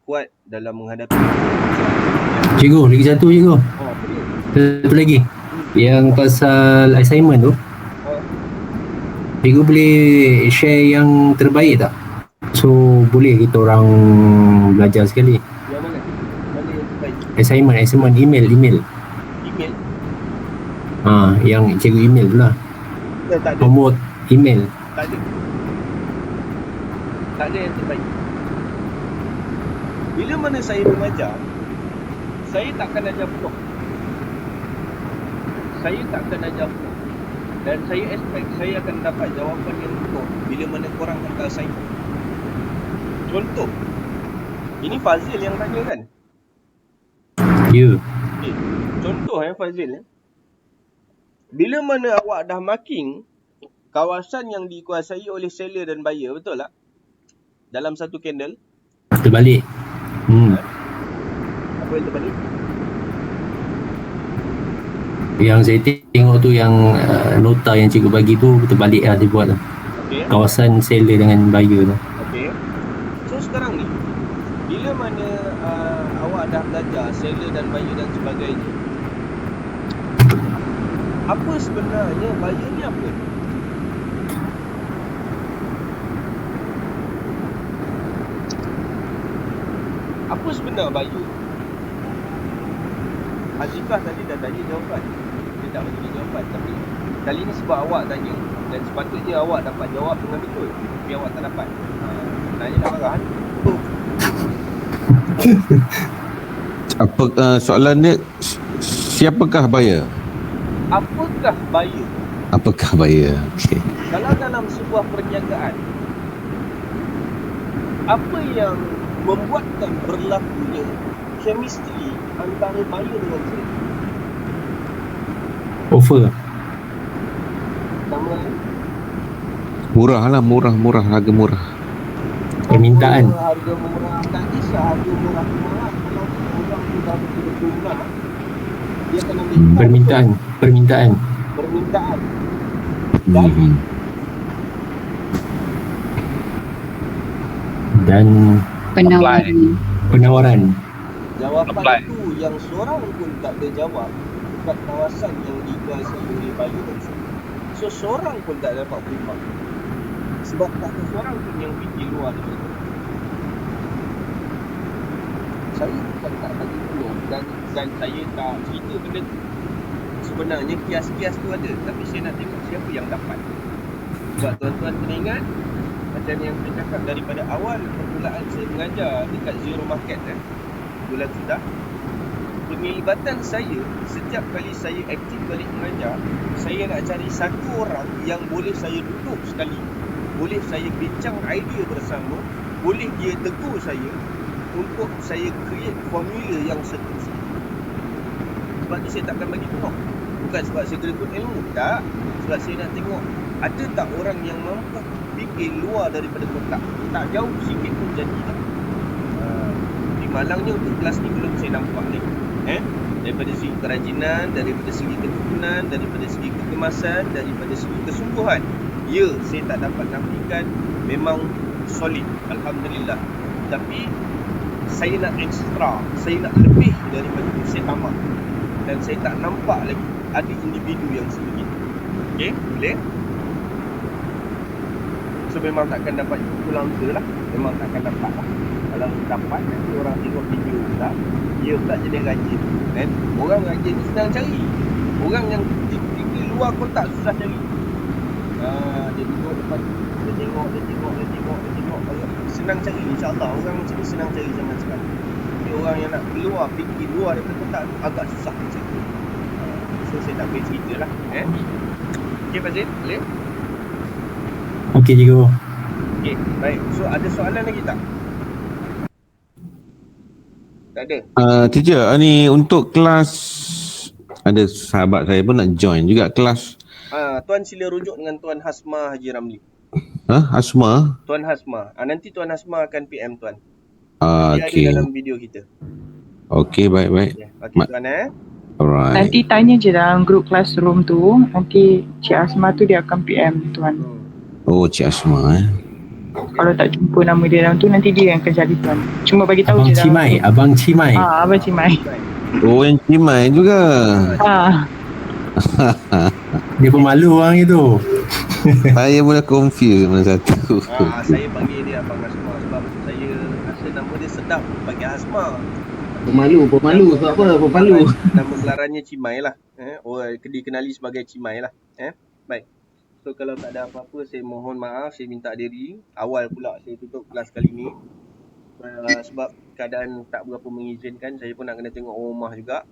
kuat dalam menghadapi. Cikgu, lagi satu cikgu. Satu lagi. Yang pasal assignment tu. Cikgu boleh share yang terbaik tak? So boleh kita orang belajar sekali. Yang mana? Mana yang terbaik? Assignment, email. Email? Yang cikgu email pula. Tak ada. Homework email. Tak ada yang terbaik. Bila mana saya mengajar, saya takkan ajar penuh. Dan saya expect saya akan dapat jawapan yang betul bila mana korang hantar saya. Contoh, ini Fazil yang tanya kan? Ya. Contoh Fazil. Bila mana awak dah marking kawasan yang dikuasai oleh seller dan buyer, betul tak? Dalam satu candle. Terbalik. Apa yang terbalik? Yang saya tengok tu yang nota yang cikgu bagi tu terbalik lah dia buat lah. Okay. Kawasan seller dengan buyer tu. Okay. So sekarang ni, bila mana awak dah belajar seller dan buyer dan sebagainya, apa sebenarnya buyer ni apa? Apa sebenarnya buyer? Azifah tadi dah tanya jawapan. Dia tak bagi jawapan. Tapi kali ni sebab awak tanya. Dan sepatutnya awak dapat jawab dengan betul. Tapi awak tak dapat. Nanya nak marah kan? Apa soalan dia, siapakah buyer? Apakah buyer? Apakah buyer? Okay. Kalau dalam sebuah perniagaan, apa yang membuatkan berlakunya chemistry antara buyer dengan seller? Offer. Nama lain? Murah, harga murah. Permintaan. Harga murah, tak kisah harga murah. Kalau orang tu dah betul-betul murah, dia akan ambil Permintaan. Dan penawaran. Jawapan itu yang seorang pun tak ada jawab dekat kawasan yang dikuasai oleh buyer dan seller. So seorang pun tak dapat terima. Sebab tak ada seorang pun yang fikir luar dari itu. Saya bukan tak bagi peluang dan saya tak cerita benda tu. Sebenarnya kias-kias tu ada, tapi saya nak tengok siapa yang dapat. Sebab tuan-tuan teringat macam yang saya cakap daripada awal permulaan saya mengajar dekat Zero Market bulan sudah. Penglibatan saya setiap kali saya aktif balik mengajar, saya nak cari satu orang yang boleh saya duduk sekali, boleh saya bincang idea bersama, boleh dia tegur saya untuk saya create formula yang seterusnya. sebab tu saya takkan bagi tengok. Bukan sebab saya gerekut ilmu, tak. Sebab saya nak tengok ada tak orang yang mampu fikir luar daripada kotak. Tak jauh sikit pun jadi tak. Di malangnya untuk kelas ni belum saya nampak lagi. Daripada segi kerajinan, daripada segi keturunan, daripada segi kegemasan, daripada segi kesungguhan. Ya, saya tak dapat nafikan memang solid, alhamdulillah. Tapi saya nak ekstra, saya nak lebih daripada itu, saya tamak. Dan saya tak nampak lagi ada individu yang sebegitu. Okey, boleh? So memang takkan dapat pulang ke lah. Memang takkan dapat lah. Kalau dapat nanti orang tengok video pula, dia pula jadi rajin. Kan? Orang rajin ni senang cari. Orang yang tinggi luar kotak susah cari. Dia duduk depan, dia tengok. Senang cari, insyaAllah. Orang macam ni senang cari zaman sekarang. Tapi orang yang nak keluar, fikir luar daripada kotak tu agak susah macam tu. So saya tak boleh cerita lah. Okey Fazil, boleh? Okey cikgu. Okey, baik. So ada soalan lagi tak? Tak ada? Teacher, ni untuk kelas, ada sahabat saya pun nak join juga kelas. Tuan sila rujuk dengan Tuan Hasma Haji Ramli. Asma? Tuan Hasma. Nanti Tuan Hasma akan PM Tuan. Dia ada dalam video kita. Okey, baik-baik. Okey Tuan Alright. Nanti tanya je dalam group classroom tu. Nanti Cik Asma tu dia akan PM Tuan. Oh, Cik Asma Kalau tak jumpa nama dia dalam tu, nanti dia yang akan cari Tuan. Cuma bagi tahu Abang je Cimai, Abang Cimai. Abang Cimai. Oh, yang Cimai juga. Dia pemalu orang itu. Saya pun dah confuse mana satu. Saya panggil dia Abang Hasma sebab saya rasa nama dia sedap bagi Hasma. Pemalu sebab apa? Pemalu. Nama gelarannya Cimai lah. Dikenali sebagai Cimai lah. Baik. So kalau tak ada apa-apa, saya mohon maaf, saya minta diri. Awal pula saya tutup kelas kali ni. Sebab keadaan tak berapa mengizinkan, saya pun nak kena tengok rumah juga.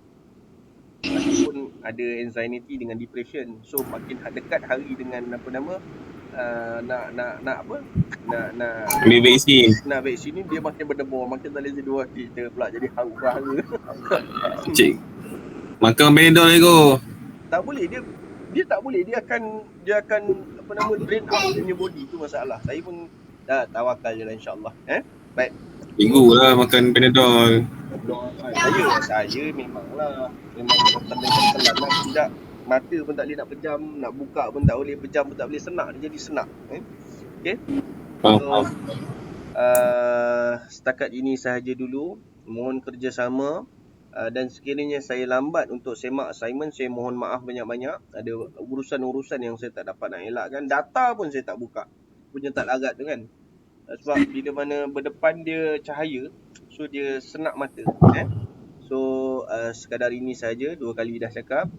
Saya pun ada anxiety dengan depression. So makin dekat hari dengan nak vaksin ni, dia makin berdebur, makin tak boleh tidur. Kita pula jadi haru-haru. Cik, makan Panadol Ego. Tak boleh, dia tak boleh, dia akan drain out dia punya body, tu masalah. Saya pun dah tawakal je lah insya-Allah. Baik. Minggu lah makan Panadol. Saya memanglah telan lah, tidak mata pun tak boleh nak pejam, nak buka pun tak boleh, pejam pun tak boleh, senak dia jadi senak. Okey. Faham. Setakat ini sahaja dulu. Mohon kerjasama. Dan sekiranya saya lambat untuk semak assignment, saya mohon maaf banyak-banyak. Ada urusan-urusan yang saya tak dapat nak elakkan. Data pun saya tak buka. Punya tak larat tu kan. Sebab bila mana berdepan dia cahaya, so dia senak mata. So sekadar ini saja, 2 kali dah cakap.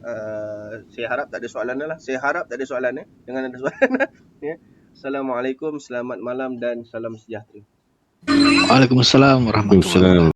Saya harap tak ada soalan lah. Jangan ada soalan. Assalamualaikum, selamat malam dan salam sejahtera. Waalaikumsalam warahmatullahi wabarakatuh.